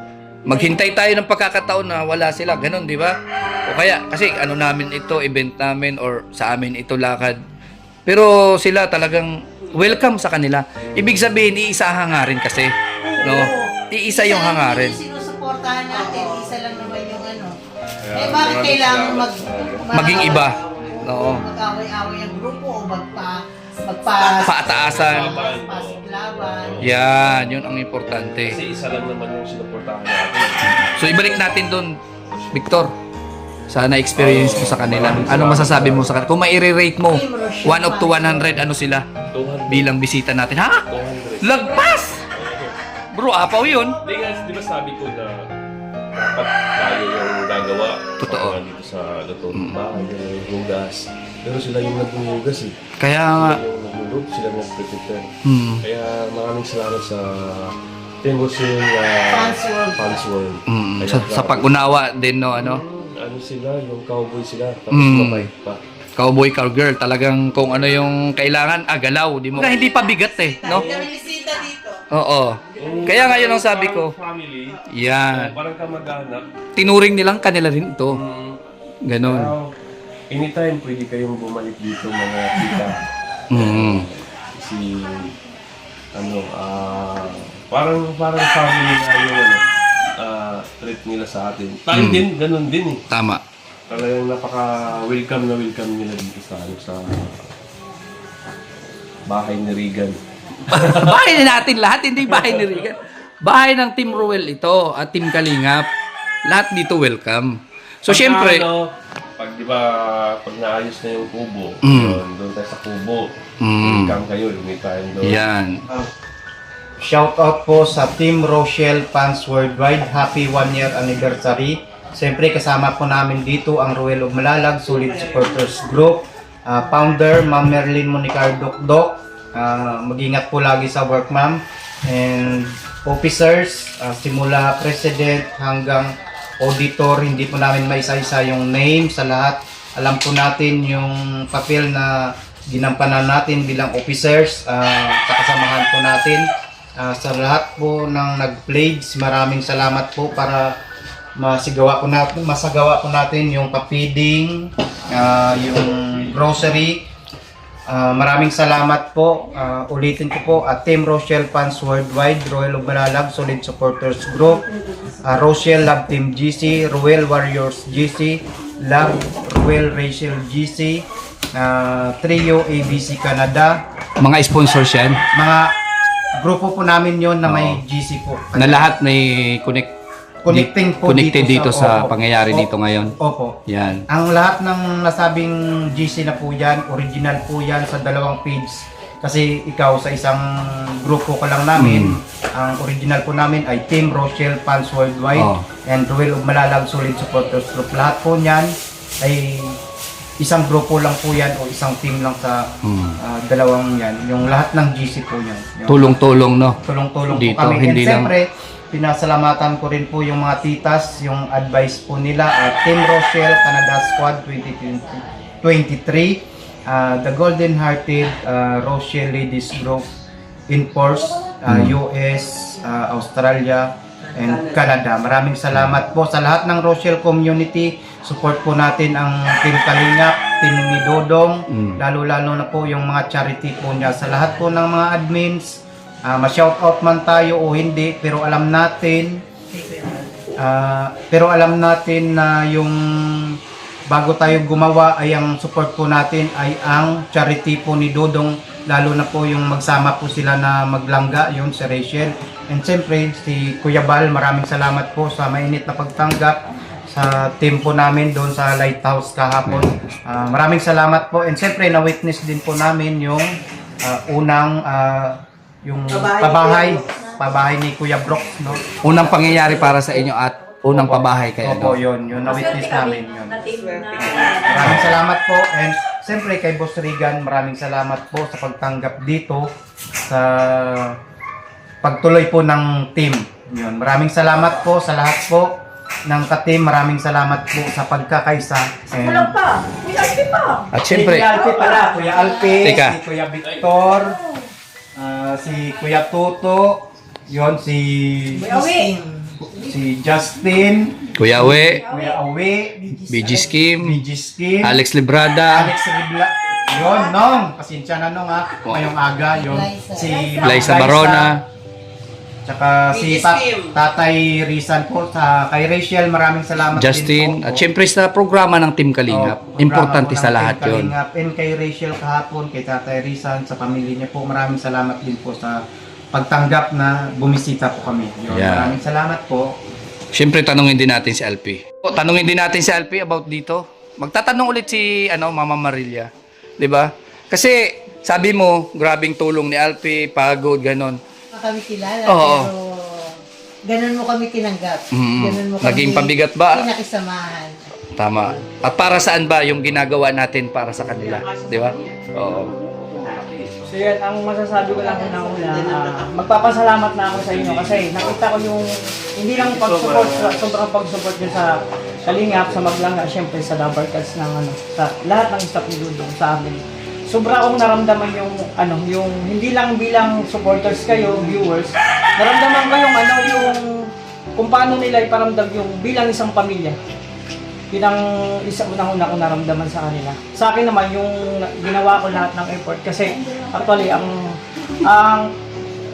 Maghintay tayo ng pagkakataon na wala sila, ganun, di ba? O kaya, kasi namin ito, event namin, or sa amin ito lakad. Pero sila talagang welcome sa kanila. Ibig sabihin, iisa ang hangarin kasi. No? Iisa yung hangarin. Sinusuportahan natin, isa lang naman yung bakit kailangan Maging iba. Oo. Mag-away-away ang grupo o Paataasan. Pasiglaban. Yan, yun ang importante. Kasi isa lang naman yung sinuportahan natin. So ibalik natin doon, Victor. Sana experience mo sa kanila. Ano masasabi mo sa kanila? Kung mai-rate mo, 1 up to 100, ano sila? 200. Bilang bisita natin. Ha? 200. Lagpas! Bro, apaw yun. Di ba sabi ko na dapat tayo yung gagawa. Totoo. Dito sa luto ng bahay, yung hugas. Pero sila yung naghuhugas eh. Kaya nga, Sila yung nagluluto, sila yung nag-prepare. hmm, Kaya maraming salamat sa Team Rochelle Fans World. Kaya sa grabe. pag-unawa din, no, Sila, yung cowboy sila. Tapos Mm. mabait pa. Cowboy, cowgirl, talagang kung ano yung kailangan, galaw, di mo. Hindi pa bigat no? Bisita dito. Oo. Kaya ngayon ang sabi ko, Family, yan, parang kamag-anak. tinuring nilang kanila rin ito. Ganon. Now, anytime pwede kayong bumalik dito mga tita. Mm. Si, parang family na yung treat nila sa atin. Tayo din, ganun din eh. Tama. Talagang napaka-welcome nila dito sa bahay ni Regan. Bahay natin lahat, hindi bahay ni Regan. Bahay ng Team Ruel ito at Team Kalingap. Lahat dito welcome. So, syempre, Pag di ba, pag naayos na yung kubo, doon tayo sa kubo. Mm. Welcome kayo, lumit tayo doon. yan. Shout out po sa Team Rochelle Fans Worldwide. Happy 1 year anniversary. Siyempre kasama po namin dito ang Ruel of Malalag Solid Supporters Group. Founder, Ma'am Merlin Monicar Dokdok. Mag-ingat po lagi sa work, ma'am. And officers, simula president hanggang auditor, hindi po namin maisa-isa yung name sa lahat. Alam po natin yung papel na ginampanan natin bilang officers sa kasamahan po natin. Sa lahat po ng nag-pledge, maraming salamat po para masagawa po natin yung papiding, yung grocery. Maraming salamat po. Ulitin ko po at Team Rochelle Fans Worldwide, Ruel of Malalag Solid Supporters Group, Rochelle Love Team GC, Ruel Warriors GC, Love Ruel Rachel GC, Trio ABC Canada. Mga sponsors yan. Mga grupo po namin yon na may GC po. Na lahat may connected dito sa opo. pangyayari Opo. dito ngayon. Opo. Yan. Ang lahat ng nasabing GC na po yan, original po yan sa dalawang page. Kasi ikaw sa isang grupo ka lang namin, ang original po namin ay Team Rochelle Fans Worldwide and Ruel of Malalag Solid Supporters Group. Lahat po niyan ay isang grupo lang po yan o isang team lang sa dalawang yan. Yung lahat ng GC po yan. Yung Tulong-tulong, no? tulong-tulong Dito, po kami. hindi And lang- siyempre, pinasalamatan ko rin po yung mga titas, yung advice po nila at Team Rochelle Canada Squad 2023, the Golden Hearted Rochelle Ladies Group in Force, US, Australia, and Canada. Maraming salamat po sa lahat ng Rochelle community. Support po natin ang Team Kalingap, Team ni Dodong, lalo-lalo na po yung mga charity po niya. Sa lahat po ng mga admins, ma-shoutout man tayo o hindi, pero alam natin na yung bago tayo gumawa ay ang support po natin ay ang charity po ni Dodong, lalo na po yung magsama po sila na maglangga, yun si Rachel. And siyempre si Kuya Bal, maraming salamat po sa mainit na pagtanggap sa team po namin doon sa Lighthouse kahapon. Maraming salamat po, and siyempre na-witness din po namin yung unang yung pabahay ni Kuya Brooks, no? Unang pangyayari para sa inyo at unang pabahay kayo, Opo, no? yun na-witness namin yun. Natin na Maraming salamat po, and siyempre kay Boss Regan, maraming salamat po sa pagtanggap dito sa pagtuloy po ng team. Yun, maraming salamat po sa lahat po ng ka-team. Maraming salamat po sa pagkakaisa. kulang pa. May alpi pa. At syempre, Si Kuya Alpi pala, Kuya Alpi, Teka. si Kuya Victor, si Kuya Toto, yon si Justin, Kuya We, Kuya Awe, BG Scheme, BG Skin, Alex Librada, Alex Ribla, yon, Nong, pasensya na Nong ha, ngayong aga, yon, si Liza Barona, tsaka si Tatay Rizal po, kay Rachel, maraming salamat Justin, din po. at syempre sa programa ng Team Kalingap. Programa Importante po sa ng lahat Team yun. Kalingap. And kay Rachel kahapon, kay Tatay Rizal, sa pamilya niya po, maraming salamat din po sa pagtanggap na bumisita po kami. Yun, Yeah. Maraming salamat po. Syempre, tanungin din natin si LP. Tanungin din natin si LP about dito. Magtatanong ulit si Mama Marilia. 'Di ba? Kasi sabi mo, grabing tulong ni LP, pagod, ganon. Kami kilala, Oo. pero ganun mo kami tinanggap. Mm. Ganun mo kami Naging pabigat ba? pinakisamahan. Tama. At para saan ba yung ginagawa natin para sa kanila? 'Di ba? Oo. So yan, ang masasabi ko lang una, magpapasalamat na ako sa inyo kasi nakita ko yung hindi lang pag-support, sobrang pag-support nyo sa Kalingap, sa Maglangga, syempre sa Dabarkads ng sa lahat ng staff ni Dudong sa amin. Sobra akong naramdaman yung hindi lang bilang supporters kayo, viewers, naramdaman ko yung kung paano nila iparamdam yung bilang isang pamilya. Pinang unang-una ko naramdaman sa kanila. Sa akin naman, yung ginawa ko lahat ng effort kasi actually,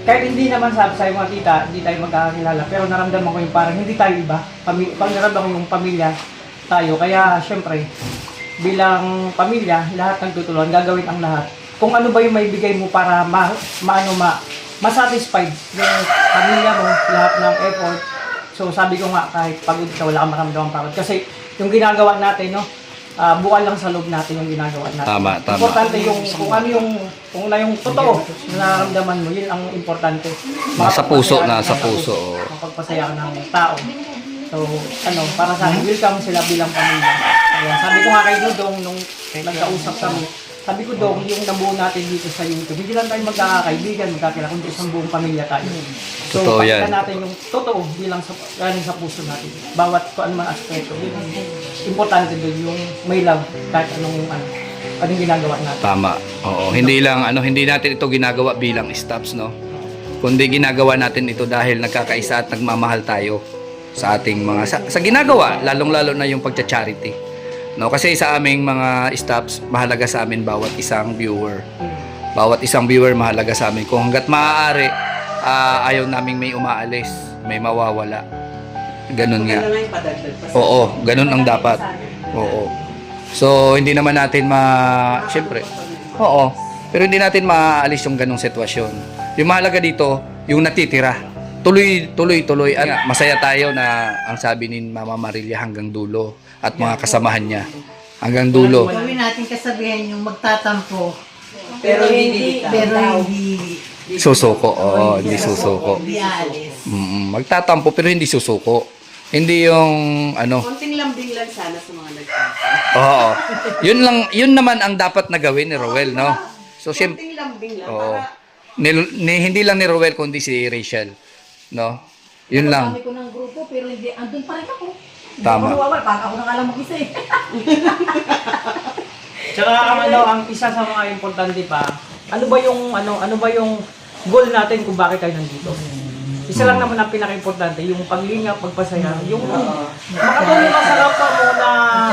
kahit hindi naman sabi sa'yo mga tita, hindi tayo magkakakilala, pero naramdaman ko yung parang hindi tayo iba. Pag naramdaman ko yung pamilya tayo, kaya syempre, bilang pamilya, lahat nagtutulungan, gagawin ang lahat. Kung ano ba yung may bigay mo para ma-satisfied yung pamilya mo, lahat ng effort. So sabi ko nga, kahit pagod ka, wala kang maramdamang pagod. Kasi yung ginagawa natin, buwan lang sa loob natin yung ginagawa natin. Tama. Importante yung kung yung totoo na nararamdaman mo, yun ang importante. Nasa puso, Makapagpasaya nasa ka ng puso. tao, makapagpasaya ka ng tao. So, para sa akin, welcome sila bilang pamilya. Ayan, sabi ko nga kay Dudong nung nagkausap kami, sabi ko, Dong, yung nabuo natin dito sa YouTube, hindi lang tayo magkakaibigan, magkakilala, kundi isang buong pamilya tayo. So, Totoo yan. pakita natin yung totoo bilang galing sa puso natin. Bawat kung anong aspeto, yun ang importante doon, yung may love, kahit anong ginagawa natin. Tama. Oo, hindi natin ito ginagawa bilang staffs, no? Kundi ginagawa natin ito dahil nagkakaisa at nagmamahal tayo sa ating mga sa ginagawa, lalong-lalo na yung pagcha-charity. No, kasi sa aming mga staffs, mahalaga sa amin bawat isang viewer. Bawat isang viewer mahalaga sa amin. Kung hangga't maaari, ayaw naming may umaalis, may mawawala. Ganun nga. Ano na yung padagdag pa sa Oo, ganun ang dapat. Oo. So, hindi naman natin siyempre, oo. Pero hindi natin maaalis yung ganung sitwasyon. Yung mahalaga dito, yung natitira. Tuloy. At masaya tayo na ang sabi ni Mama Marilia hanggang dulo at mga kasamahan niya. Hanggang dulo. Gawin natin kasabihan yung magtatampo, pero hindi pero hindi Susuko. Oo, hindi susuko. hindi alis. Magtatampo pero hindi susuko. Hindi yung konting lambing lang sana sa mga nagtatapos. Oo. Yun naman ang dapat na gawin ni Rowel, no? So, siyempre, Konting lambing lang oo. para Hindi lang ni Rowel kundi si Rachel, no? Yun lang. Dami ko ng grupo, pero hindi, andun pa rin ako. Hindi Tama. ako nawawala, parang ako nang alam mag-isa eh. Tsaka ang isa sa mga importante pa, ano ba yung goal natin kung bakit tayo nandito? Isa lang naman ang pinaka-importante, yung paglingap, pagpasaya, yung makatulong ka sa kapwa mo na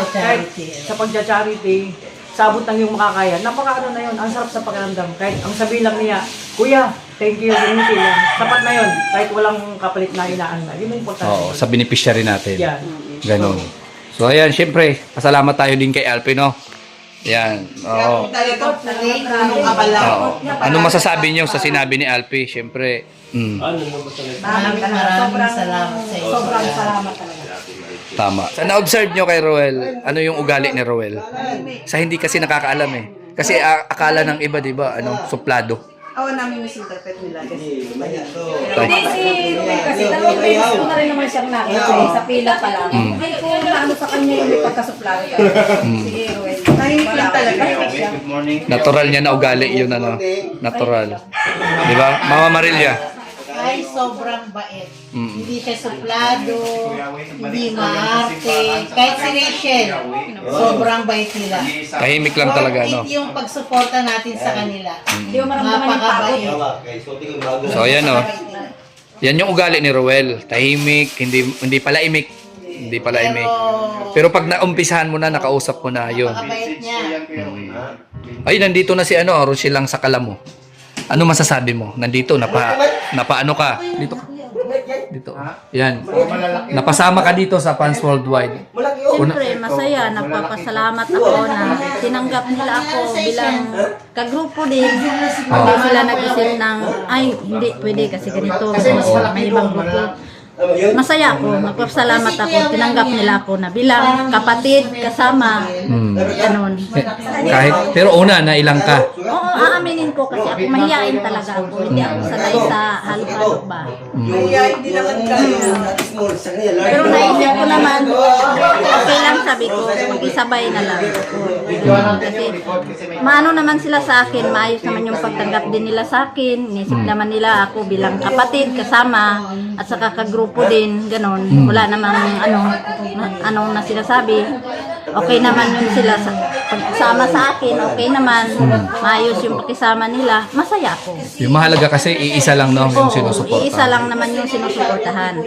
kahit sa pagcha-charity, sabot ng yung makakaya. Napaka na yun, ang sarap sa pakiramdam. Kahit ang sabi lang niya, Kuya, thank you, ganito lang. Sapat na yun, kahit walang kapalit na inaan na. Yun ang importante. Oo, sa beneficiary natin. Yan. Ganon. So ayan, syempre, pasalamat tayo din kay Alpi, no? Yan. Oo. Talagang punong abala. Oo. Ano masasabi niyo sa sinabi ni Alpi? Syempre, Ano na ba talaga? Maraming salamat sa iyo. Sobrang salamat talaga. tama. Sa na-observe niyo kay Roel, ano yung ugali ni Roel? Sa hindi kasi nakakaalam eh. Kasi akala ng iba, di ba, suplado. Oo, namin misinterpret nila kasi maya. Hindi si Ruel kasi dalawang beses ko na rin naman siyang nakita eh, sa pila pa lang. Hindi ko naano sa kanya yung pagkasuplado talaga. Si Ruel. Tahimik lang talaga. Tahimik siya. Natural niya na ugali yun, natural. Di ba? Mama Marilia. Ay, sobrang bait. Hindi siya suplado, hindi maarte. Kahit si Rachel, sobrang bait nila. Tahimik lang talaga, no? Worth it yung pagsuporta natin sa kanila. Hindi mo maramdaman yung pagod. Napakabait. So, ayan, no? Yan yung ugali ni Roel. Tahimik, hindi pala imik. Hindi pala imik. Pero pag naumpisahan mo na, nakausap mo na, yun. Napakabait niya. Ay, nandito na si Rochelle lang sa Kalamo. Ano masasabi mo? Nandito, napaano ka? Dito. Dito. Yan. Napasama ka dito sa Fans Worldwide. Siyempre, masaya. Nagpapasalamat ako na tinanggap nila ako bilang kagrupo din. Hindi sila nag-isip ng, ay, hindi pwede kasi ganito. May ibang grupo. Masaya ako. Nagpapasalamat ako. Tinanggap nila ako na bilang kapatid, kasama. Ganun. Pero una, na ilang ka. Oo, aaminin ko kasi ako mahihain talaga ako. Hindi ako sanay sa halok-halok ba. Kaya hindi naman kayo. Pero naisip ko naman, okay lang sabi ko, mag-isabay na lang ako. Kasi maano naman sila sa akin, maayos naman yung pagtanggap din nila sa akin. Inisip naman nila ako bilang kapatid, kasama, at saka kagrupo din, ganon. Wala namang anong na sinasabi. Okay naman yun sila sa pagsama sa akin, okay naman. Maayos yung pakisama nila, masaya ako. Yung mahalaga kasi, iisa lang, no? Yung sinusuporta. Iisa lang naman yung sinusuportahan.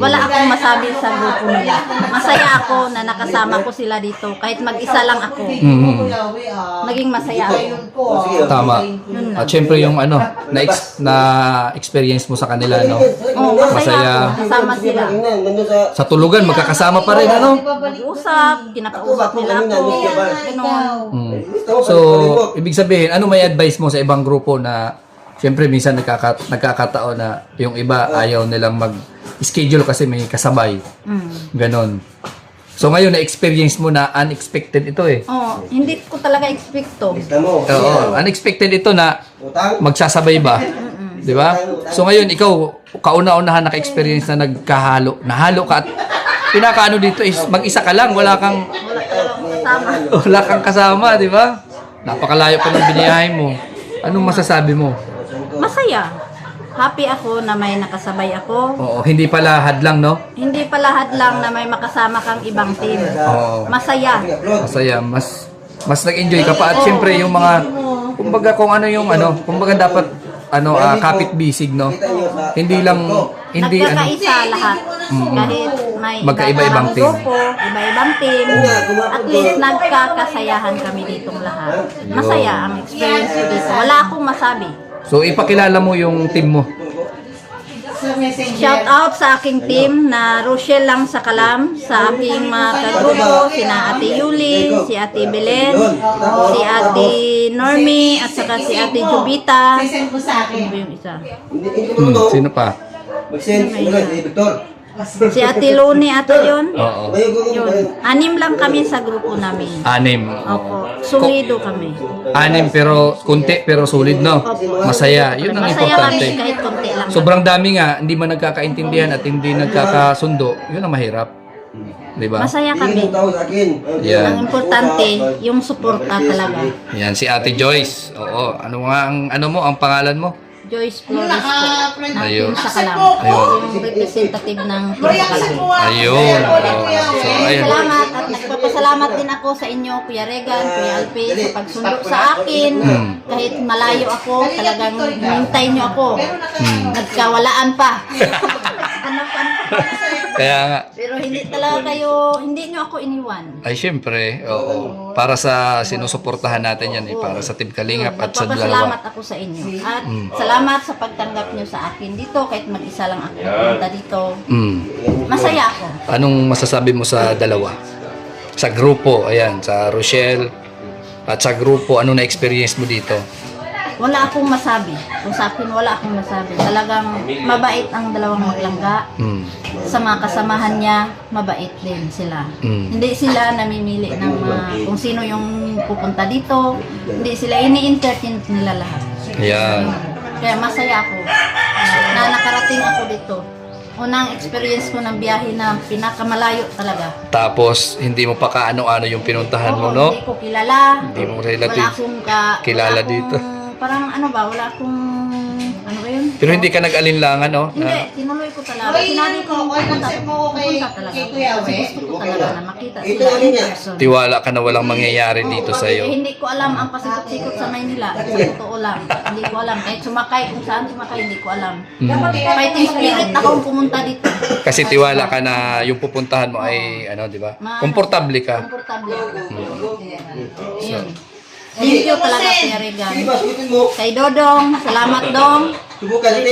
Wala akong masabi sa grupo nila. Masaya ako na nakasama ko sila dito. Kahit mag-isa lang ako. Naging masaya ako. Tama. At syempre yung na-experience mo sa kanila, no? Oo, masaya Masaya. ako. Kasama sila. Sa tulugan, magkakasama pa rin, ano? Mag-usap, kinakausap nila ako. Ganon. So, ibig sabihin, ano may advice mo sa ibang grupo na syempre minsan nagkakataon na yung iba ayaw nilang mag-schedule kasi may kasabay. Ganon. So ngayon, na-experience mo na unexpected ito eh. Oo, hindi ko talaga expect to. Oo, unexpected ito na magsasabay ba? Di ba? So ngayon, ikaw, kauna-unahan naka-experience na nahalo ka at pinakaano dito is mag-isa ka lang, wala kang kasama, di ba? Napakalayo pa ng biniyahe mo. Anong masasabi mo? Masaya. Happy ako na may nakasabay ako. Oo, hindi pala hadlang, no? Hindi pala hadlang na may makasama kang ibang team. Oo. Masaya. Masaya, mas nag-enjoy ka pa at syempre yung mga kumbaga kumbaga dapat kapit bisig, no? Hindi Nagkakaisa lahat. Kahit may Magkaiba-ibang team. grupo, iba-ibang team, at least nagkakasayahan kami ditong lahat. Masaya ang experience ko dito. Wala akong masabi. So ipakilala mo yung team mo. Shout out sa aking team na Rochelle lang sa Kalam, sa aking mga kagrupo, sina Ate Yuli, si Ate Belen, si Ate Normie, at saka si Ate Jubita. Send mo sa akin. Ano ba yung isa? Sino pa? Si Ate Luni ata yun. Oo. Yun. 6 lang kami sa grupo namin. 6. Opo. Sulido kami. 6 pero kunti pero solid, no? Masaya. Yun ang Masaya kami importante. kahit konti lang. Sobrang dami nga, hindi man nagkakaintindihan at hindi nagkakasundo. Yun ang mahirap. Di ba? Masaya kami. Yan. Ang importante, yung suporta talaga. Yan si Ate Joyce. Oo. Ano nga ang pangalan mo? Joyce Flores po. Ayun. Ng sa Kalam. Ayun. Yung representative ng Royal Kalam. Cebuano. Ayun. So, ayun. Salamat at nagpapasalamat din ako sa inyo, Kuya Regan, Kuya Alpi, sa pagsundo sa akin. Kahit malayo ako, talagang hinintay niyo ako. Nagkawalaan pa. Hanapan pa. Kaya nga. Pero hindi talaga kayo, hindi niyo ako iniwan. Ay, syempre, oo. Para sa sinusuportahan natin yan, eh, para sa Team Kalingap at sa Nagpapasalamat dalawa. ako sa inyo. At salamat sa pagtanggap niyo sa akin dito, kahit mag-isa lang ako pumunta dito. Mm. Masaya ako. Anong masasabi mo sa dalawa? Sa grupo, ayan, sa Rochelle at sa grupo, ano na-experience mo dito? Wala akong masabi. Kung sa akin, wala akong masabi. Talagang mabait ang dalawang maglangga. Mm. Sa mga kasamahan niya, mabait din sila. Hindi sila namimili ng kung sino yung pupunta dito. Hindi sila ini-entertain nila lahat. Ayan. Kaya masaya ako na nakarating ako dito. Unang experience ko ng biyahe na pinakamalayo talaga. Tapos, hindi mo pa kaano-ano yung pinuntahan mo, Oo, no? hindi ko kilala. Hindi mo Wala relative. akong kilala wala akong- dito. Parang ano ba, wala akong ano ba yun? Pero hindi ka nag-alinlangan, no? Hindi, tinuloy ko talaga. Okay, Sinabi ko, okay, pupunta concept mo kay- talaga. kay Kuya Kasi We. gusto ko talaga na makita sila in person. Tiwala ka na walang mangyayari dito Eh, sa'yo. hindi ko alam ang pasikot-sikot sa Maynila. Sa totoo lang. Hindi ko alam. Kahit sumakay, kung saan sumakay, hindi ko alam. Fighting spirit akong pumunta dito. Kasi tiwala ka na yung pupuntahan mo ay, ano, di ba? Komportable ka. Komportable ako. Yun. Thank you talaga, Kuya Regan. Kay Dodong, salamat Dong.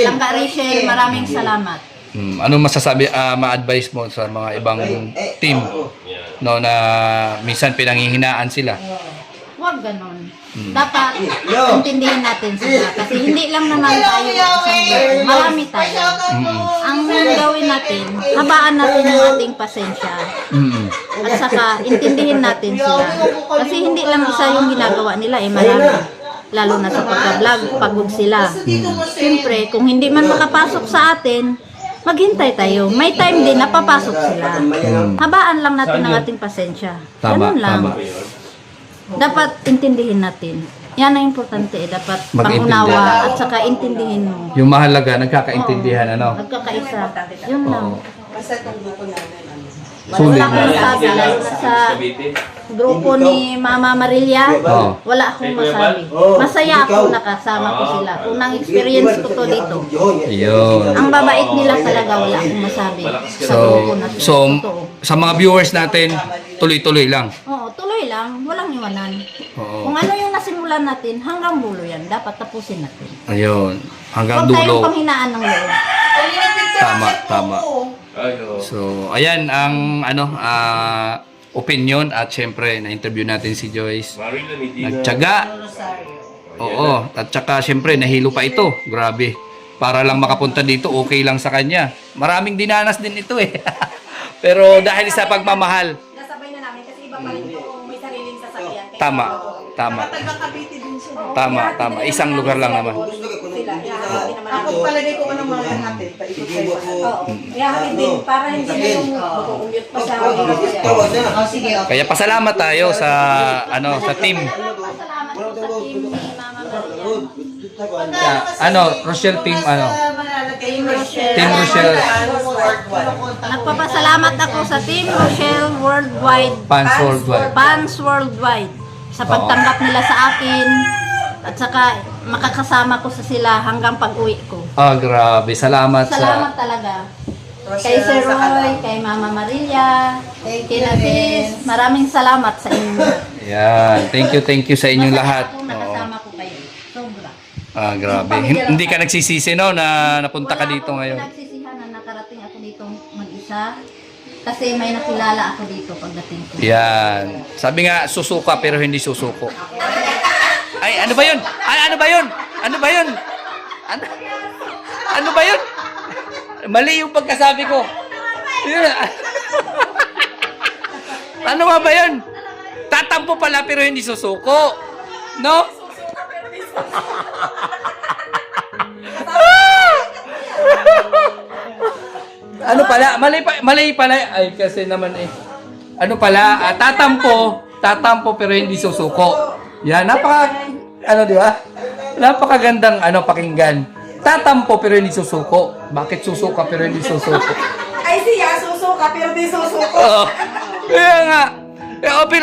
Langga Rachel, maraming salamat. Ano masasabi, ma-advise mo sa mga ibang team, no, na minsan pinanghihinaan sila? Huwag ganon. Dapat intindihin natin sila. Kasi hindi lang naman tayo isang grupo. Marami tayo. Ang gawin natin, habaan natin ang ating pasensya. At saka intindihin natin sila. Kasi hindi lang isa yung ginagawa nila, marami. Lalo na sa pagka-vlog, pagod sila. Siyempre, kung hindi man makapasok sa atin, maghintay tayo. May time din na papasok sila. Habaan lang natin ang ating pasensya. Ganun lang. Dapat intindihin natin. Yan ang importante. Dapat Mag-intindihan. pangunawa at saka intindihin mo. Yung mahalaga, nagkakaintindihan, ano? Nagkakaisa. Yun lang. Basta itong grupo namin, Sulit Wala akong na. masabi. Lalo na sa grupo ni Mama Marilia, Oo. wala akong masabi. Masaya ako nakasama ko sila. Unang experience ko to dito. Ayun. Ang babait nila talaga, wala akong masabi. Sa So, grupo na to. so Totoo. sa mga viewers natin, tuloy-tuloy lang. Oo, tuloy lang. Walang iwanan. Oo. Kung ano yung nasimulan natin, hanggang dulo yan. Dapat tapusin natin. Ayun. Hanggang Huwag tayong dulo. panghinaan ng loob. Tama, tama. So, ayan ang opinion at syempre na-interview natin si Joyce. Nagtiyaga. Oo, at saka syempre nahilo pa ito. Grabe. Para lang makapunta dito, okay lang sa kanya. Maraming dinanas din ito eh. Pero dahil sa pagmamahal, Nasabay na namin kasi iba pa rin kung may sariling sasakyan. tama. Tama. Tama. Isang lugar lang naman. Ako palagay ko anong mga natin, paikot kayo. Oo. Kaya kami din, para hindi na yung mag-commute pa sa Oh, sige, okay. Kaya pasalamat tayo sa sa team. Salamat po sa team ni Mama Maria. Rochelle team Team Rochelle. Team Rochelle Nagpapasalamat ako sa Team Rochelle Worldwide. Fans Worldwide. Fans Worldwide. Sa pagtanggap nila sa akin. At saka makakasama ko sa sila hanggang pag-uwi ko. Ah, grabe. Salamat Salamat talaga. Kay Sir Roy, kay Mama Marilia, kay Natis. Maraming salamat sa inyo. Yan. Thank you sa inyong lahat. Kung nakasama ko kayo. Sobra. Ah, grabe. Hindi ka nagsisisi, no, na napunta ka dito ngayon. Wala akong pinagsisihan na nakarating ako dito mag-isa. Kasi may nakilala ako dito pagdating ko. Yan. Sabi nga, susuka pero hindi susuko. Ay, ano ba yun? Ano ba yun? Ano ba yun? Ano ba yun? Mali yung pagkasabi ko. Yun. Ano nga ba yun? Tatampo pala pero hindi susuko. No? Ano pala? Mali pala. Ay, kasi naman eh. Ano pala? Tatampo pero hindi susuko. Yan, di ba? Napakagandang pakinggan. Tatampo pero hindi susuko. Bakit susuka pero hindi susuko? Ay siya, susuka, pero di susuko. Oo. Kaya nga.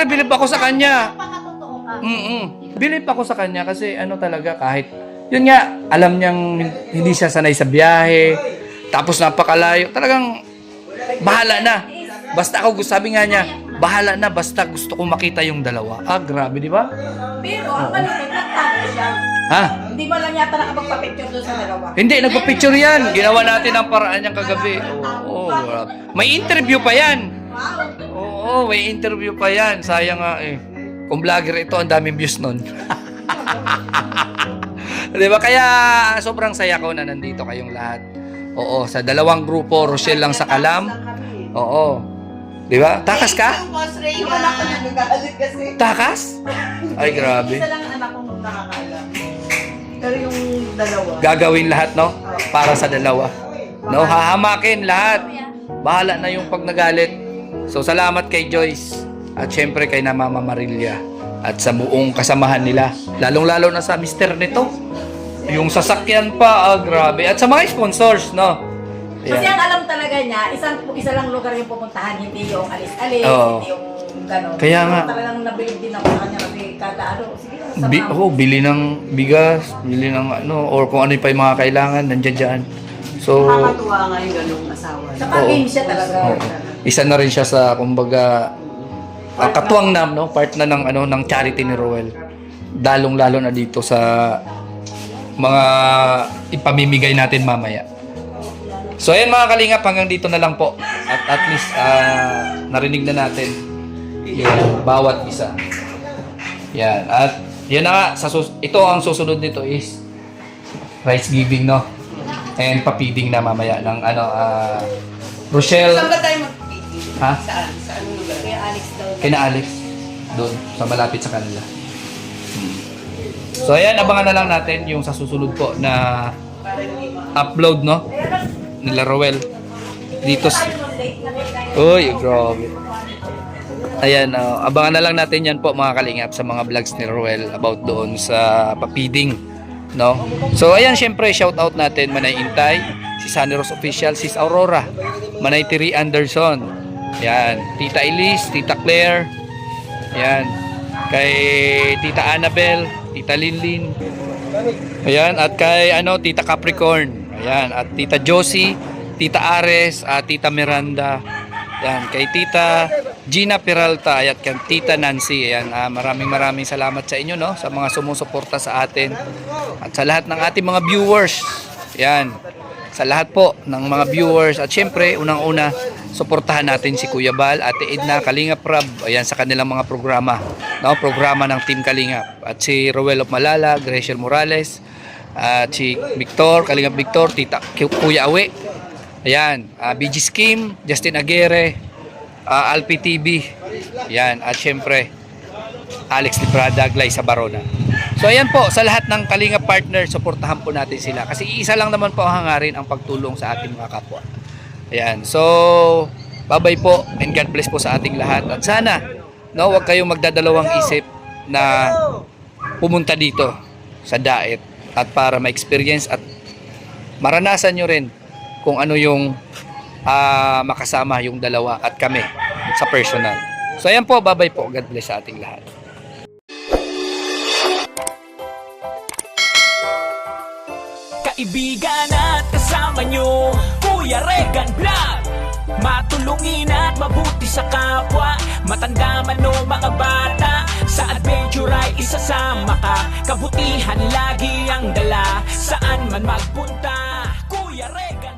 Bilib ako sa kanya. Pakatotoo ka. Bilib ako sa kanya kasi ano talaga kahit yun nga, alam niyang hindi siya sanay sa biyahe. Tapos napakalayo. Talagang bahala na. Basta ako, sabi nga niya, bahala na basta gusto ko makita yung dalawa. Grabe, di ba? Pero ang malupit, nagtago siya. Ha? Hindi mo lang yata nakapagpa-picture doon sa dalawa. Hindi, nagpa-picture yan. Ginawa natin ang paraan niyang kagabi. Oo, grabe. May interview pa yan. Oo, may interview pa yan. Sayang nga eh. Kung vlogger ito, ang daming views nun. Diba? Kaya sobrang saya ko na nandito kayong lahat. Oo, sa dalawang grupo, Rochelle lang sa Kalam. Oo. Diba? Takas ka? Boss Ray, Yung anak ko nagagalit kasi. Takas? Ay, grabe. Isa lang ang anak kong nakakaalam. Pero yung dalawa. Gagawin lahat, no? Para sa dalawa. No? Hahamakin lahat. Bahala na yung pag nagalit. So, salamat kay Joyce. At syempre kay na Mama Marilia. At sa buong kasamahan nila. Lalong-lalo na sa mister nito. Yung sasakyan pa, grabe. At sa mga sponsors, no? Kasi Ayan. ang alam talaga niya, isa lang lugar yung pupuntahan, hindi yung alis-alis, Oo. hindi yung gano'n. Kaya nga. Talagang nabilib din ako sa kanya kasi kada sige, sama. Bili ng bigas, bili ng ano, or kung ano pa yung mga kailangan, nandiyan dyan. So, Nakakatuwa nga yung ganung asawa. Saka game siya talaga. isa na rin siya sa, kumbaga, katuwang nam, no? Part na ng, ano, ng charity ni Roel. Dalong-lalo na dito sa mga ipamimigay natin mamaya. So, ayan mga kalingap, hanggang dito na lang po. At least, narinig na natin yung bawat isa. Yan. At, yan na nga, ito ang susunod nito is rice giving, no? And papiding na mamaya ng, ano, Rochelle. Saan ba tayo mag-meeting? Ha? Saan? Saan lugar? Kaya Alex daw. Kina Alex. Doon, sa malapit sa kanila. So, ayan, abangan na lang natin yung sa susunod po na upload, no? Nila Roel. Dito sa... Uy, grabe. Ayan, abangan na lang natin yan po mga kalingap sa mga vlogs ni Roel about doon sa papiding, no? So, ayan, syempre, shout out natin Manay Intay, si Sunny Rose Official, Sis Aurora, Manay Tiri Anderson, yan, Tita Elise, Tita Claire, yan, kay Tita Annabel, Tita Linlin, ayan, at kay Tita Capricorn, ayan, at Tita Josie, Tita Ares, at Tita Miranda, ayan, kay Tita Gina Peralta, at kay Tita Nancy, ayan, maraming salamat sa inyo, no, sa mga sumusuporta sa atin at sa lahat ng ating mga viewers, ayan, sa lahat po ng mga viewers. At syempre, unang-una, suportahan natin si Kuya Bal, Ate Edna, Kalingap Rab, ayan, sa kanilang mga programa, no? Programa ng Team Kalingap. At si Roel of Malala, Graciel Morales, at si Victor, Kalingap Victor, Tita Kuya Awe, ayan, BG Scheme, Justin Aguirre, Alpi TV, ayan, at syempre, Alex Librada, Glyza Barona. So ayan po, sa lahat ng Kalingap partner, suportahan po natin sila. Kasi isa lang naman po ang hangarin ang pagtulong sa ating mga kapwa. Ayan, so bye-bye po and God bless po sa ating lahat. At sana, no, huwag kayong magdadalawang isip na pumunta dito sa Daet at para ma-experience at maranasan nyo rin kung ano yung makasama yung dalawa at kami sa personal. So ayan po, bye-bye po. God bless sa ating lahat. Kaibigan at kasama nyo, Kuya Regan Vlog. Matulungin at mabuti sa kapwa, matanda man o mga bata, sa adventure ay isasama ka. Kabutihan lagi ang dala, saan man magpunta, Kuya Regan